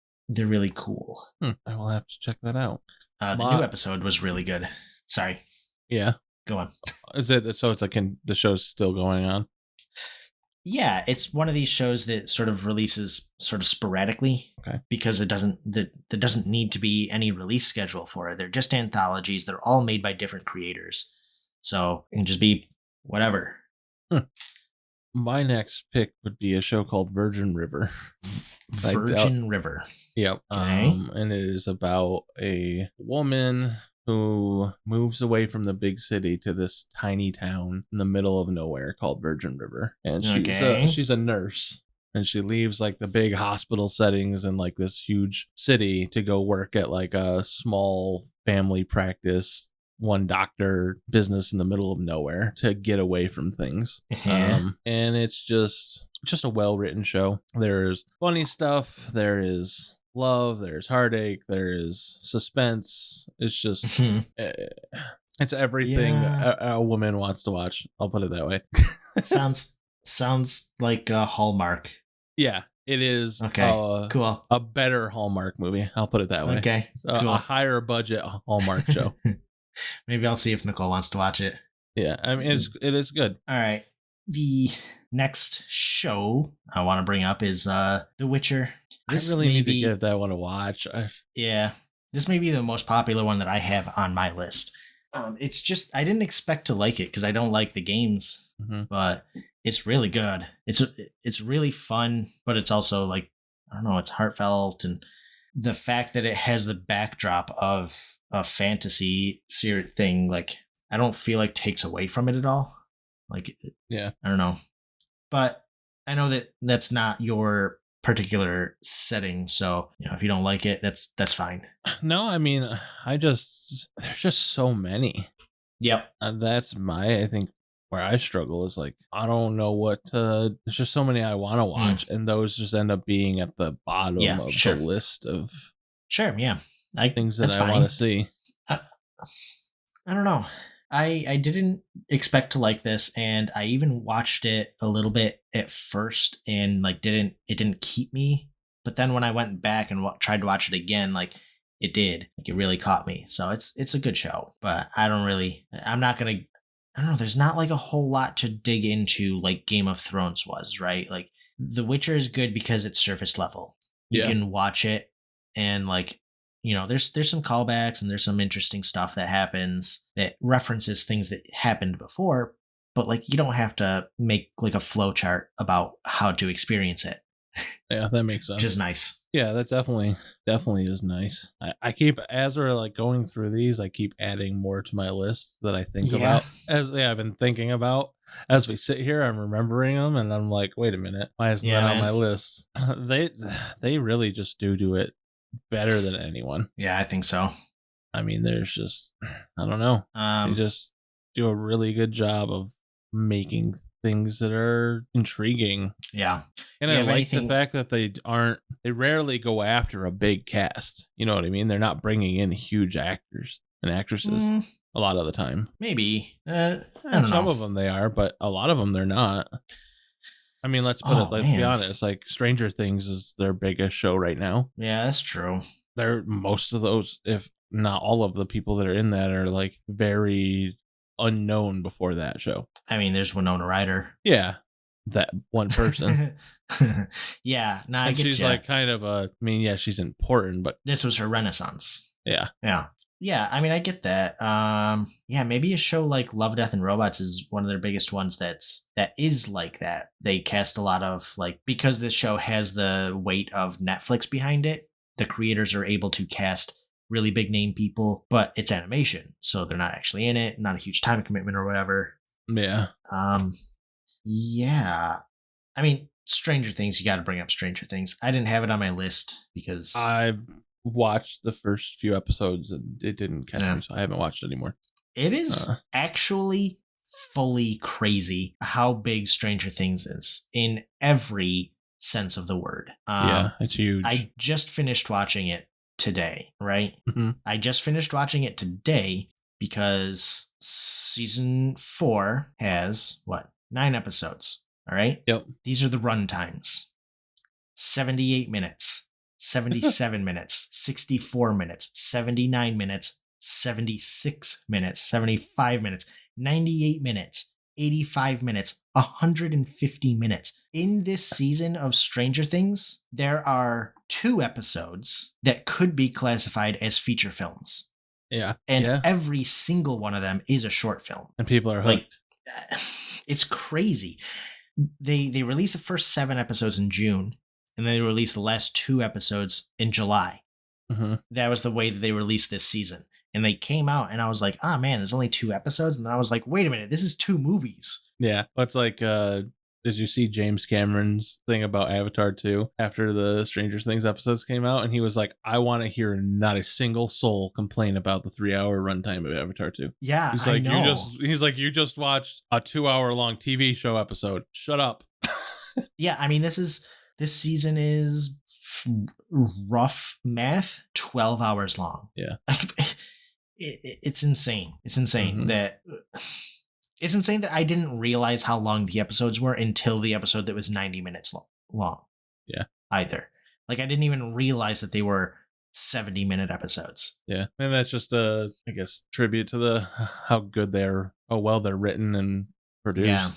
cool. I will have to check that out. The new episode was really good. Sorry. Yeah. Go on. Is it so? It's like the show's still going on. Yeah, it's one of these shows that sort of releases sort of sporadically. Okay. Because there doesn't need to be any release schedule for it. They're just anthologies. They're all made by different creators, so it can just be whatever. My next pick would be a show called Virgin River. Virgin River. Yep. Okay. And it is about a woman who moves away from the big city to this tiny town in the middle of nowhere called Virgin River. And she's a nurse. And she leaves like the big hospital settings and like this huge city to go work at like a small family practice, one doctor business in the middle of nowhere to get away from things. And it's just a well-written show. There's funny stuff. There is love. There's heartache. There is suspense. It's just, it's everything a woman wants to watch. I'll put it that way. Sounds like a Hallmark. Yeah, it is. Okay, cool. A better Hallmark movie. I'll put it that way. Okay, so cool. A higher budget Hallmark show. Maybe I'll see if Nicole wants to watch it. Yeah, I mean, it is good. All right. The next show I want to bring up is The Witcher. I really need to give that one a watch. Yeah, this may be the most popular one that I have on my list. It's just, I didn't expect to like it because I don't like the games, but it's really good. It's really fun, but it's also like, I don't know, it's heartfelt, and the fact that it has the backdrop of a fantasy thing, like, I don't feel like takes away from it at all. Like, yeah, I don't know, but I know that that's not your particular setting, so if you don't like it, that's fine. No, I mean, there's just so many. Yep. That's I think where I struggle is like, I don't know what to, there's just so many I want to watch, and those just end up being at the bottom of the list of things that I want to see. I don't know. I didn't expect to like this, and I even watched it a little bit at first, and like it didn't keep me. But then when I went back and tried to watch it again, like it did. Like it really caught me. So it's a good show, but I don't know. There's not like a whole lot to dig into like Game of Thrones was, right? Like The Witcher is good because it's surface level. You can watch it and like, there's some callbacks and there's some interesting stuff that happens that references things that happened before, but like you don't have to make like a flow chart about how to experience it. Yeah, that makes sense. Which is nice. Yeah, that definitely is nice. I keep, as we're like going through these, I keep adding more to my list that I think about. I've been thinking about as we sit here. I'm remembering them, and I'm like, wait a minute, why isn't that on my list? They really just do it better than anyone. Yeah, I think so. I mean, there's just, I don't know. They just do a really good job of making things that are intriguing. Yeah. And I like the fact that they rarely go after a big cast. You know what I mean? They're not bringing in huge actors and actresses a lot of the time. Maybe. I don't know. Some of them they are, but a lot of them they're not. I mean, let's be man. honest. Like Stranger Things is their biggest show right now. Yeah, that's true. Most of those, if not all of the people that are in that, are like very unknown before that show. I mean, there's Winona Ryder. Yeah, that one person. Yeah, no, I And get she's you. like kind of she's important, but This was her renaissance. yeah. Yeah, I mean, I get that. Yeah, maybe a show like Love, Death, and Robots is one of their biggest ones that is like that. They cast a lot of, like, because this show has the weight of Netflix behind it, the creators are able to cast really big name people, but it's animation, so they're not actually in it, not a huge time commitment or whatever. Yeah. Yeah. I mean, Stranger Things, you got to bring up Stranger Things. I didn't have it on my list because I watched the first few episodes and it didn't catch me, so I haven't watched anymore. It is actually fully crazy how big Stranger Things is in every sense of the word. Yeah, it's huge. I just finished watching it today, right? Mm-hmm. I just finished watching it today because season 4 has 9 episodes. All right. Yep. These are the run times: 78 minutes, 77 minutes, 64 minutes, 79 minutes, 76 minutes, 75 minutes, 98 minutes, 85 minutes, 150 minutes. In this season of Stranger Things, there are 2 episodes that could be classified as feature films. Yeah. And every single one of them is a short film. And people are hooked. Like, it's crazy. They released the first 7 episodes in June, and then they released the last 2 episodes in July. Mm-hmm. That was the way that they released this season. And they came out, and I was like, "Ah, man, there's only 2 episodes." And then I was like, "Wait a minute, this is 2 movies." Yeah, it's like, did you see James Cameron's thing about Avatar 2 after the Stranger Things episodes came out? And he was like, I want to hear not a single soul complain about the 3-hour runtime of Avatar 2. Yeah, he's like, I know. You just watched a 2-hour-long TV show episode. Shut up. Yeah, I mean, this season is rough math 12 hours long. Yeah. It's insane. It's insane that I didn't realize how long the episodes were until the episode that was 90 minutes long. Yeah. Either. Like, I didn't even realize that they were 70-minute episodes. Yeah. And that's just I guess, tribute to how well they're written and produced. Yeah.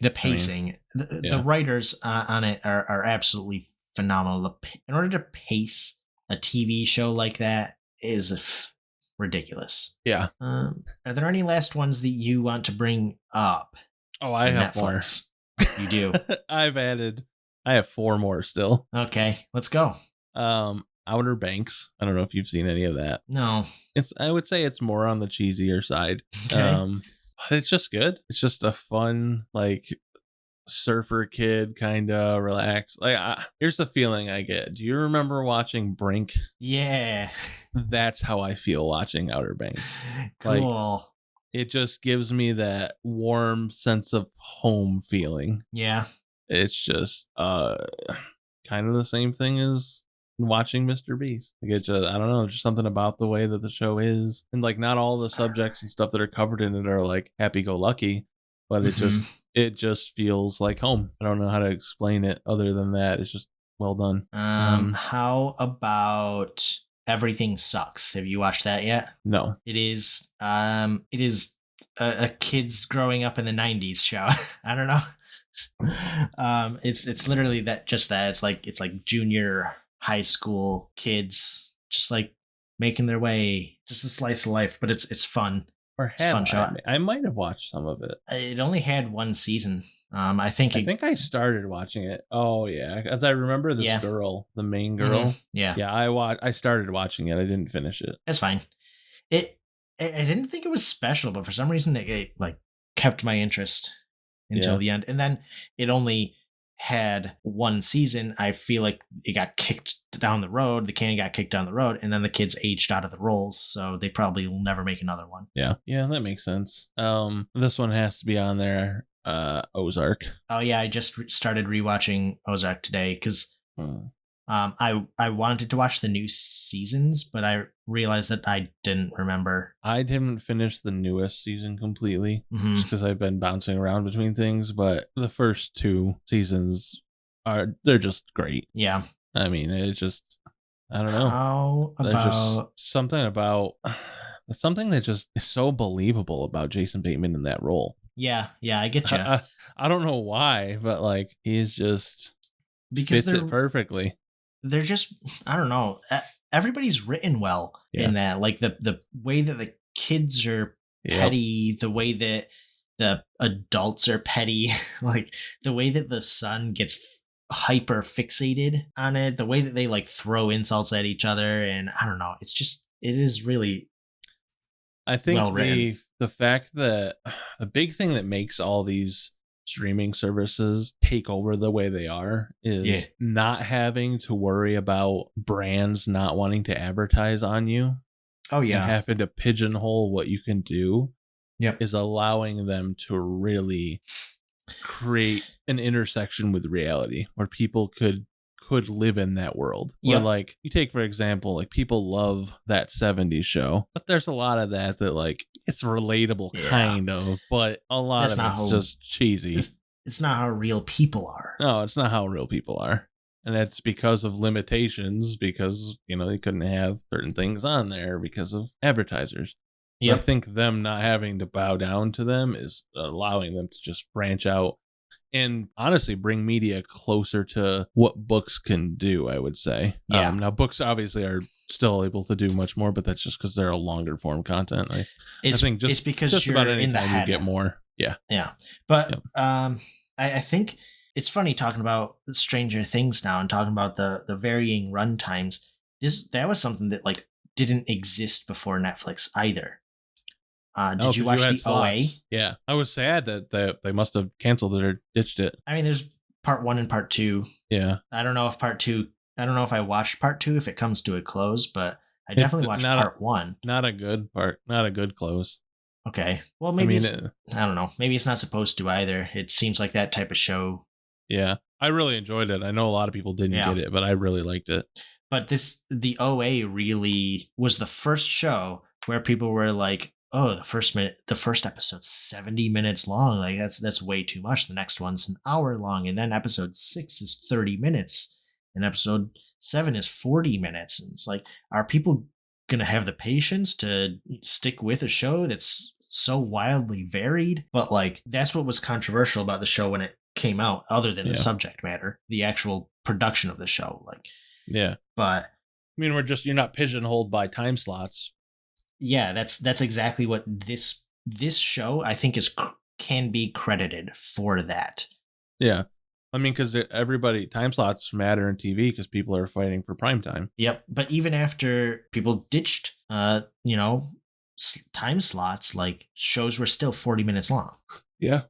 The pacing. The writers on it are absolutely phenomenal. In order to pace a TV show like that is ridiculous. Yeah. Are there any last ones that you want to bring up? Oh, I have Netflix? More. You do. I have 4 more still. Okay, let's go. Outer Banks. I don't know if you've seen any of that. No. I would say it's more on the cheesier side. Okay. But it's just good. It's just a fun, like, surfer kid kind of relax. Like, here's the feeling I get. Do you remember watching Brink? Yeah. That's how I feel watching Outer Banks. Cool. Like, it just gives me that warm sense of home feeling. Yeah. It's just kind of the same thing as watching Mr. Beast. Like, it just, I don't know, just something about the way that the show is, and like not all the subjects and stuff that are covered in it are like happy-go-lucky, but it just feels like home. I don't know how to explain it other than that. It's just well done. How about Everything Sucks? Have you watched that yet? No. It is a kids growing up in the 90s show. I don't know. It's literally that. It's like junior high school kids just like making their way, just a slice of life, but it's fun. It's a fun show. I might have watched some of it. It only had 1 season. I think I started watching it. Oh yeah, as I remember this girl, the main girl. Mm-hmm. Yeah. I started watching it. I didn't finish it. That's fine. I didn't think it was special, but for some reason it like kept my interest until the end. And then it only had 1 season. I feel like it got kicked down the road. The can got kicked down the road, and then the kids aged out of the roles, so they probably will never make another one. Yeah, that makes sense. This one has to be on there. Ozark. Oh yeah, I just started rewatching Ozark today because I wanted to watch the new seasons, but I realized that I didn't remember. I didn't finish the newest season completely Mhm. just because I've been bouncing around between things, but the first 2 seasons they're just great. Yeah. I mean, it's just, I don't know. How There's about just something that just is so believable about Jason Bateman in that role. yeah, I get you. I don't know why, but like he's just Because fits it perfectly. they're just, I don't know. Everybody's written well Yeah. in that. Like the way that the kids are Yep. petty, the way that the adults are petty, like the way that the son gets hyper fixated on it, the way that they like throw insults at each other, and I don't know. It's just, it is really I think well written. the fact that the big thing that makes all these streaming services take over the way they are is not having to worry about brands not wanting to advertise on you. Oh And yeah, having to pigeonhole what you can do Yep. is allowing them to really create an intersection with reality where people could live in that world. Where Yep. like you take for example, like people love that 70s show, but there's a lot of that like it's relatable Yeah. kind of, but a lot That's of not it's how- just cheesy. it's not how real people are. No, it's not how real people are. And that's because of limitations, because, you know, they couldn't have certain things on there because of advertisers. So I Yep. think them not having to bow down to them is allowing them to just branch out and honestly bring media closer to what books can do, I would say. Yeah. Now, books obviously are still able to do much more, but that's just because they're a longer form content. I think It's because just you're about any in the time you header. get more. Yeah. Yeah. But Yep. I think it's funny talking about Stranger Things now and talking about the varying run times. That was something that like didn't exist before Netflix either. Did Oh, you 'cause watch had the OA? slots. Yeah. I was sad that they must have canceled it or ditched it. I mean, there's part 1 and part 2. Yeah. I don't know if I watched part 2 if it comes to a close, but I It- definitely watched not a- part 1. Not a good part. Not a good close. Okay. Well, maybe I mean, I don't know. Maybe it's not supposed to either. It seems like that type of show. yeah. I really enjoyed it. I know a lot of people didn't Yeah. get it, but I really liked it. But the OA really was the first show where people were like, "Oh, the first episode's 70 minutes long. Like that's way too much. The next one's an hour long, and then episode 6 is 30 minutes, and episode 7 is 40 minutes." And it's like, are people gonna have the patience to stick with a show that's so wildly varied? But like, that's what was controversial about the show when it came out, other than Yeah. the subject matter, the actual production of the show. Like, Yeah. but I mean, you're not pigeonholed by time slots. yeah, that's exactly what this show I think can be credited for that. Yeah. I mean, because time slots matter in TV because people are fighting for prime time. Yep. But even after people ditched, time slots, like shows were still 40 minutes long. Yeah.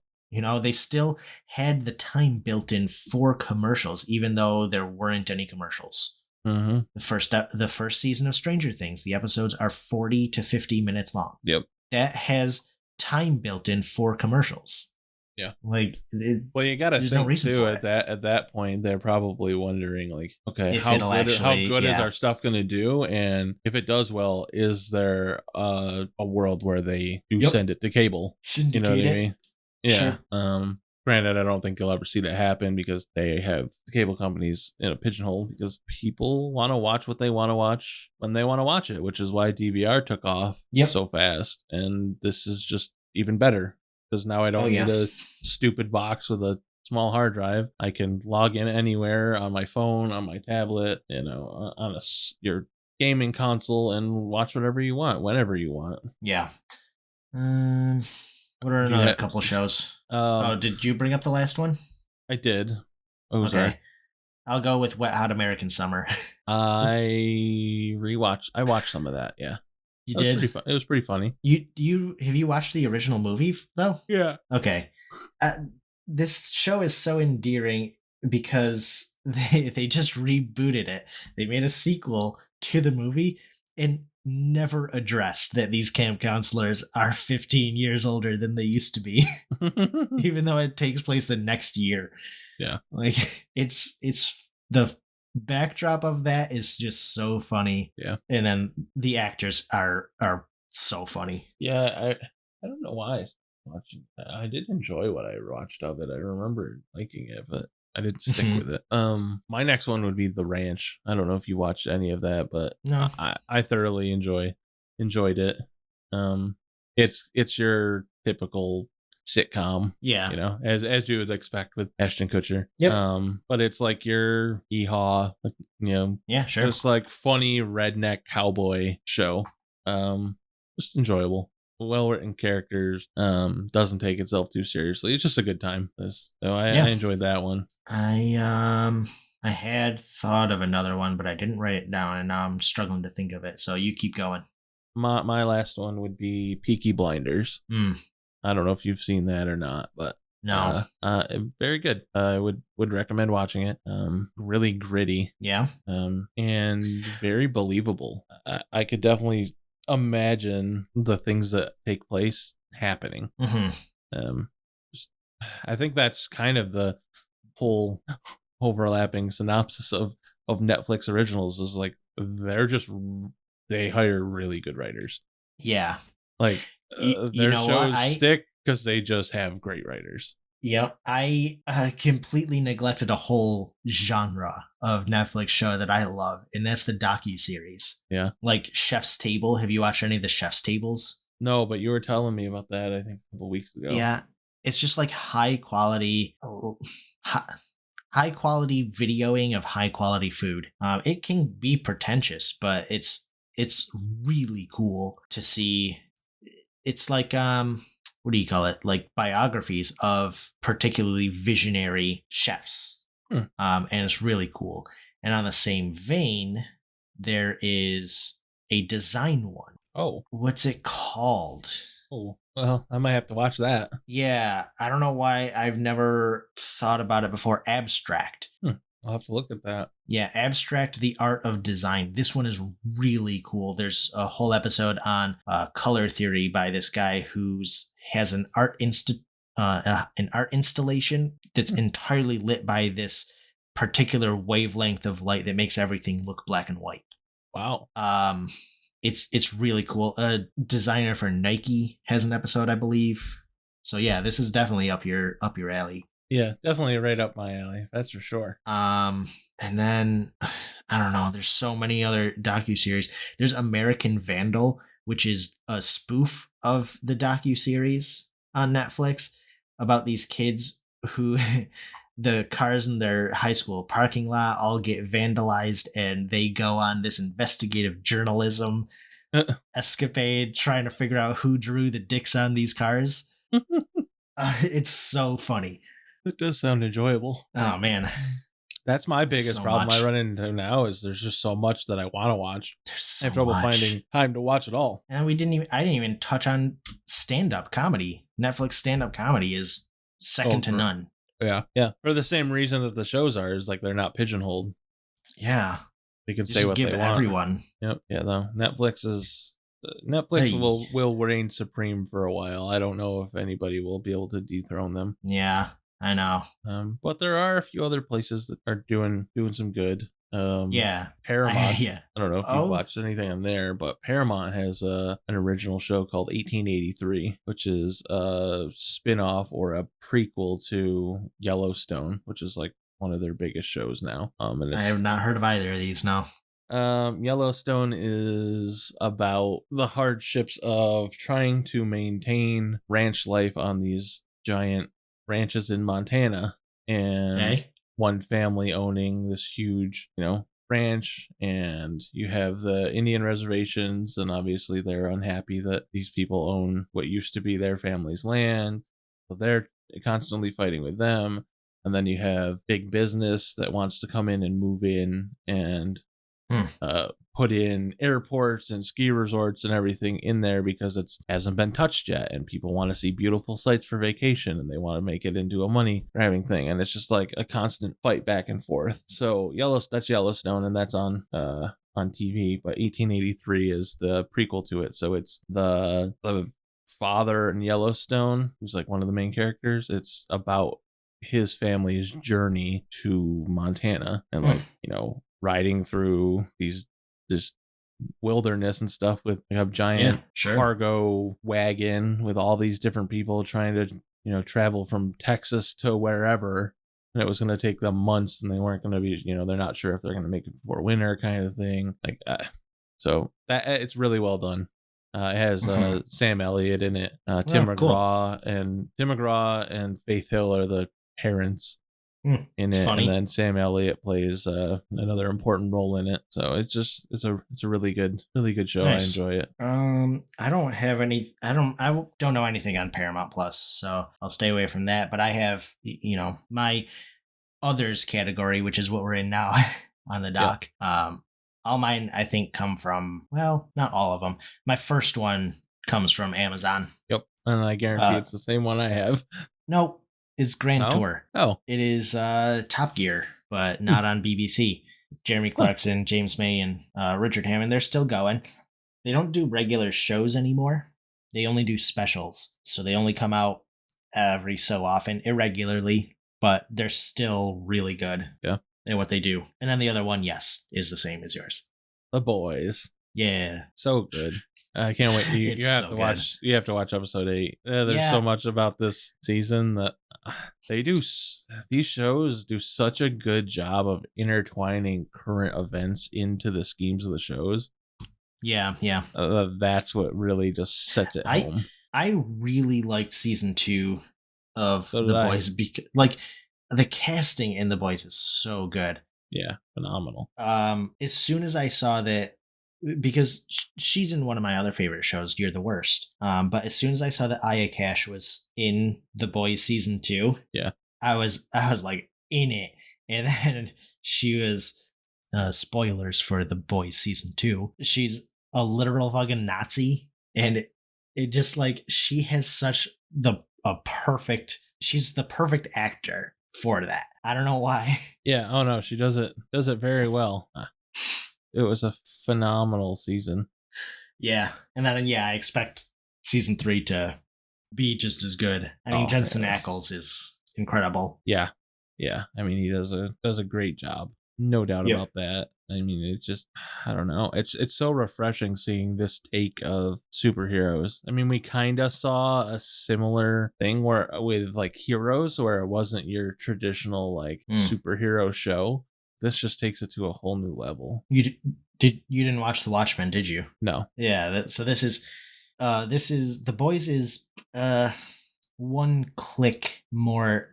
They still had the time built in for commercials, even though there weren't any commercials. Mm-hmm. The first season of Stranger Things, the episodes are 40 to 50 minutes long. Yep. That has time built in for commercials. Yeah. Like, Well, you got to there's think no reason too for at that point they're probably wondering like, okay, If how it'll good is yeah. our stuff going to do, and if it does well, is there a world where they do Yep. send it to cable? You know what I Syndicate it. mean? Yeah. Sure. Granted, I don't think you'll ever see that happen because they have the cable companies in a pigeonhole because people want to watch what they want to watch when they want to watch it, which is why DVR took off Yep. so fast. And this is just even better because now I don't Oh, yeah. need a stupid box with a small hard drive. I can log in anywhere on my phone, on my tablet, on your gaming console and watch whatever you want, whenever you want. Yeah. What are another couple shows? Did you bring up the last one? I did. Oh, Okay. sorry. I'll go with Wet Hot American Summer. I watched some of that. Yeah, You It was did? pretty fun. It was pretty funny. Have you watched the original movie though? Yeah. Okay. This show is so endearing because they just rebooted it. They made a sequel to the movie and never addressed that these camp counselors are 15 years older than they used to be, even though it takes place the next year. Yeah. Like it's the backdrop of that is just so funny. Yeah. And then the actors are so funny. Yeah, I don't know why I stopped watching that. I did enjoy what I watched of it. I remember liking it, but I didn't stick with it. My next one would be The Ranch. I don't know if you watched any of that, but No. I thoroughly enjoyed it. It's your typical sitcom, Yeah. you know, as you would expect with Ashton Kutcher. Yep. But it's like your hee-haw, you know, Yeah, sure. just like funny redneck cowboy show. Just enjoyable, well written characters. Doesn't take itself too seriously. It's just a good time. So I enjoyed that one. I had thought of another one, but I didn't write it down, and now I'm struggling to think of it. So you keep going. My last one would be Peaky Blinders. I don't know if you've seen that or not, but No. very good. I would recommend watching it. Really gritty. Yeah. And very believable. I could definitely imagine the things that take place happening. I think that's kind of the whole overlapping synopsis of Netflix originals is like they hire really good writers. Yeah. Like You their know shows what? stick because they just have great writers. Yep. I completely neglected a whole genre of Netflix show that I love, and that's the docuseries. Yeah. Like Chef's Table. Have you watched any of the Chef's Tables? No, but you were telling me about that, I think, a couple weeks ago. Yeah. It's just like high quality videoing of high quality food. It can be pretentious, but it's really cool to see. It's like what do you call it? Like biographies of particularly visionary chefs. And it's really cool. And on the same vein, there is a design one. Oh. What's it called? Oh, well, I might have to watch that. Yeah, I don't know why I've never thought about it before. Abstract. I'll have to look at that. Yeah, Abstract, the Art of Design. This one is really cool. There's a whole episode on color theory by this guy who's has an art installation that's entirely lit by this particular wavelength of light that makes everything look black and white. Wow. It's really cool. A designer for Nike has an episode, I believe. So yeah, this is definitely up your alley. Yeah, definitely right up my alley. That's for sure. And then I don't know. There's so many other docuseries. There's American Vandal, which is a spoof of the docuseries on Netflix about these kids who the cars in their high school parking lot all get vandalized, and they go on this investigative journalism escapade trying to figure out who drew the dicks on these cars. It's so funny. It does sound enjoyable. Oh man, that's my biggest So problem much. I run into now is there's just so much that I want to watch. there's so I have trouble much. finding time to watch it all. And I didn't even touch on stand-up comedy. Netflix stand-up comedy is second to none. Yeah. For the same reason that the shows are, is like they're not pigeonholed. Yeah. They can Just say what give they want. everyone. Yep. Yeah. Though Netflix Hey. will reign supreme for a while. I don't know if anybody will be able to dethrone them. Yeah, I know. But there are a few other places that are doing some good. Yeah. Paramount. Yeah. I don't know if Oh. you've watched anything on there, but Paramount has an original show called 1883, which is a spin-off or a prequel to Yellowstone, which is like one of their biggest shows now. And I have not heard of either of these, no. Yellowstone is about the hardships of trying to maintain ranch life on these giant ranches in Montana, and Okay. one family owning this huge, ranch, and you have the Indian reservations, and obviously they're unhappy that these people own what used to be their family's land, so they're constantly fighting with them. And then you have big business that wants to come in and move in and put in airports and ski resorts and everything in there because it hasn't been touched yet, and people want to see beautiful sites for vacation, and they want to make it into a money grabbing thing, and it's just like a constant fight back and forth. So that's Yellowstone, and that's on TV, but 1883 is the prequel to it. So it's the father in Yellowstone, who's like one of the main characters. It's about his family's journey to Montana and like, riding through this wilderness and stuff with like a giant cargo wagon with all these different people trying to, travel from Texas to wherever. And it was going to take them months and they weren't going to be, they're not sure if they're going to make it before winter kind of thing. Like, so that it's really well done. It has Sam Elliott in it. Tim McGraw and Faith Hill are the parents in it. Funny. And then Sam Elliott plays another important role in it. So it's a really good show. Nice. I enjoy it. I don't know anything on Paramount Plus, so I'll stay away from that. But I have, my others category, which is what we're in now on the dock. Yeah. All mine, I think, come from, well, not all of them. My first one comes from Amazon. Yep. And I guarantee it's the same one I have. Nope. It's Grand Tour. Oh. It is Top Gear, but not on BBC. Jeremy Clarkson, James May, and Richard Hammond, they're still going. They don't do regular shows anymore. They only do specials. So they only come out every so often, irregularly, but they're still really good. Yeah. And what they do. And then the other one, yes, is the same as yours. The Boys. Yeah. So good. I can't wait. You have to watch. You have to watch episode 8. There's so much about this season that they do. These shows do such a good job of intertwining current events into the schemes of the shows. Yeah, yeah. That's what really just sets it home. I really liked season 2 of The Boys because, like, the casting in The Boys is so good. Yeah, phenomenal. As soon as I saw that, because she's in one of my other favorite shows, You're the Worst. But as soon as I saw that Aya Cash was in The Boys season 2, yeah, I was like in it, and then she was. Spoilers for The Boys season 2. She's a literal fucking Nazi, and it just like she has such she's the perfect actor for that. I don't know why. Yeah. Oh no, she does it very well. It was a phenomenal season. Yeah. And then I expect season 3 to be just as good. I mean, Jensen Ackles is incredible. Yeah. Yeah. I mean, he does a great job. No doubt about that. I mean, it's just, I don't know. It's so refreshing seeing this take of superheroes. I mean, we kind of saw a similar thing with like Heroes, where it wasn't your traditional like superhero show. This just takes it to a whole new level. You didn't watch The Watchmen, did you? No. Yeah. So this is The Boys is one click more,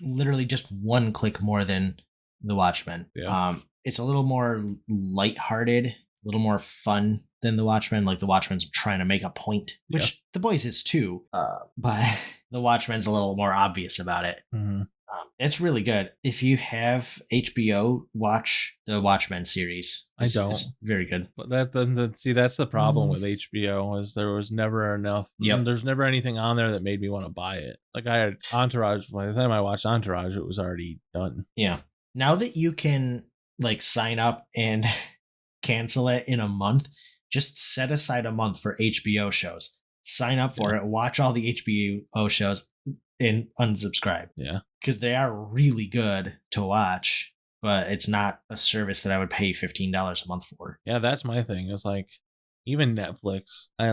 literally just one click more than The Watchmen. Yeah. It's a little more lighthearted, a little more fun than The Watchmen. Like The Watchmen's trying to make a point, which The Boys is too. But The Watchmen's a little more obvious about it. Mm-hmm. It's really good. If you have HBO, watch the Watchmen series. I don't. It's very good. But that's the problem with HBO is there was never enough. Yep. There's never anything on there that made me want to buy it. Like I had Entourage. By the time I watched Entourage, it was already done. Yeah. Now that you can like sign up and cancel it in a month, just set aside a month for HBO shows. Sign up for it. Watch all the HBO shows and unsubscribe. Yeah. Because they are really good to watch, but it's not a service that I would pay $15 a month for. Yeah, that's my thing. It's like even Netflix. I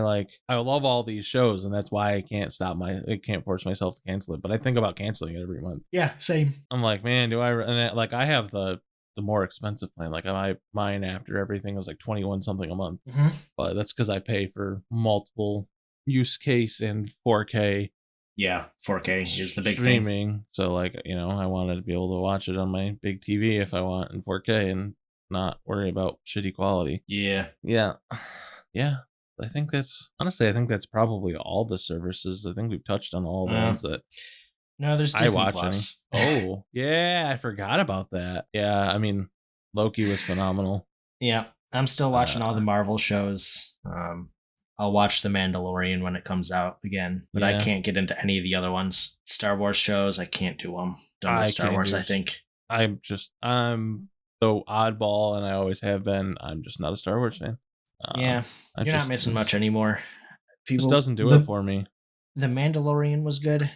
love all these shows, and that's why I can't force myself to cancel it. But I think about canceling it every month. Yeah, same. I'm like, man, I have the more expensive plan. Like mine after everything was like 21 something a month. Mm-hmm. But that's because I pay for multiple use case and 4K. Yeah, 4K is the big streaming. thing. So like, I wanted to be able to watch it on my big TV if I want in 4K and not worry about shitty quality. Yeah. Yeah. Yeah. I think that's probably all the services. I think we've touched on all the ones that no, there's Disney Plus. Oh, yeah, I forgot about that. Yeah, I mean, Loki was phenomenal. Yeah, I'm still watching all the Marvel shows. I'll watch The Mandalorian when it comes out again, but I can't get into any of the other ones. Star Wars shows, I can't do them. Done with Star Wars, I think. I'm so oddball, and I always have been. I'm just not a Star Wars fan. You're not missing much anymore. People just doesn't do it for me. The Mandalorian was good.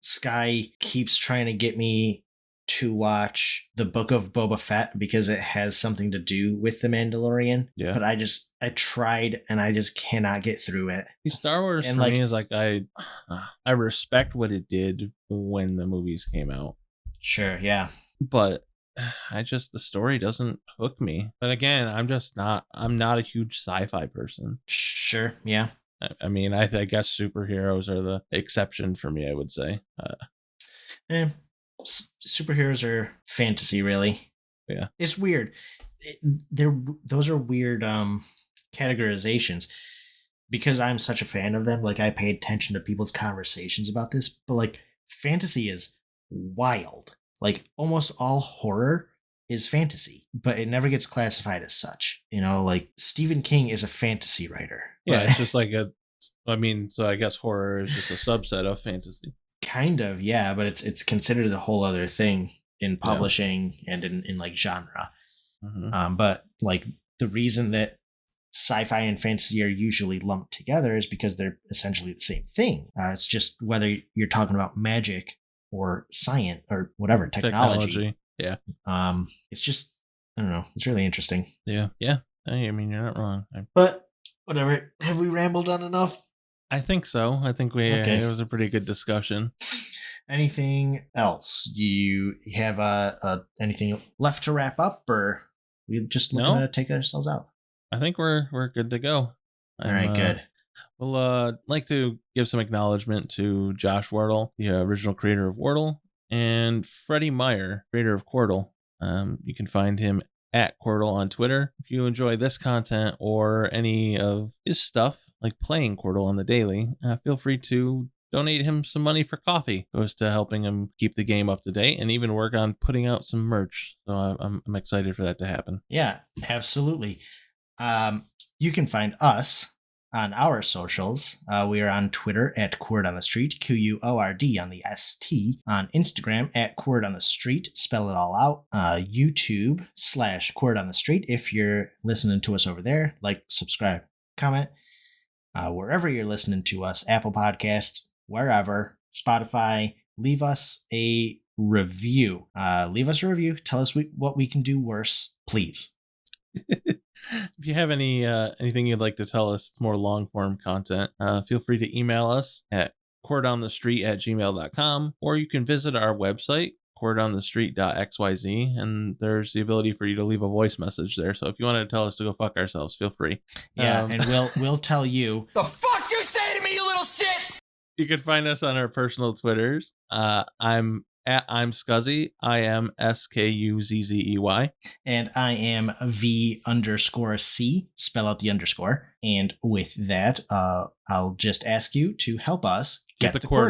Sky keeps trying to get me to watch the Book of Boba Fett because it has something to do with the Mandalorian. Yeah. But I tried and I just cannot get through it. Star Wars And, for like- me is like I respect what it did when the movies came out, Sure, yeah. but the story doesn't hook me. But again, I'm not a huge sci-fi person. Sure, yeah. I mean, I guess superheroes are the exception for me, I would say. Superheroes are fantasy, really. Yeah. It's weird. Those are weird categorizations because I'm such a fan of them. Like, I pay attention to people's conversations about this, but like, fantasy is wild. Like, almost all horror is fantasy, but it never gets classified as such. You know, like Stephen King is a fantasy writer. Yeah, but- it's just like so I guess horror is just a subset of fantasy. Kind of, yeah, but it's considered a whole other thing in publishing and in like genre. Mm-hmm. But like the reason that sci-fi and fantasy are usually lumped together is because they're essentially the same thing. It's just whether you're talking about magic or science or whatever technology. Yeah. It's just, I don't know. It's really interesting. Yeah. I mean, you're not wrong. But whatever. Have we rambled on enough? I think so. I think it was a pretty good discussion. Anything else? Do you have anything left to wrap up, or we just looking to take ourselves out? I think we're good to go. All right, good. Well, like to give some acknowledgement to Josh Wardle, the original creator of Wordle, and Freddie Meyer, creator of Wordle. You can find him at Wordle on Twitter. If you enjoy this content or any of his stuff, like playing Wordle on the daily, feel free to donate him some money for coffee. It goes to helping him keep the game up to date and even work on putting out some merch. So I'm excited for that to happen. Yeah, absolutely. You can find us on our socials. We are on Twitter at Quord on the Street, QUORD on the ST, on Instagram at Quord on the Street, spell it all out, YouTube /Quord on the Street. If you're listening to us over there, like, subscribe, comment, wherever you're listening to us, Apple Podcasts, wherever, Spotify, leave us a review. Tell us what we can do worse, please. If you have anything you'd like to tell us, more long form content, feel free to email us at quordonthestreet@gmail.com, or you can visit our website, quordonthestreet.xyz, and there's the ability for you to leave a voice message there. So if you wanted to tell us to go fuck ourselves, feel free. Yeah, and we'll tell you. The fuck you say to me, you little shit? You can find us on our personal Twitters. I'm Scuzzy. I am SKUZZEY. And I am V_C. Spell out the underscore. And with that, I'll just ask you to help us get the Quord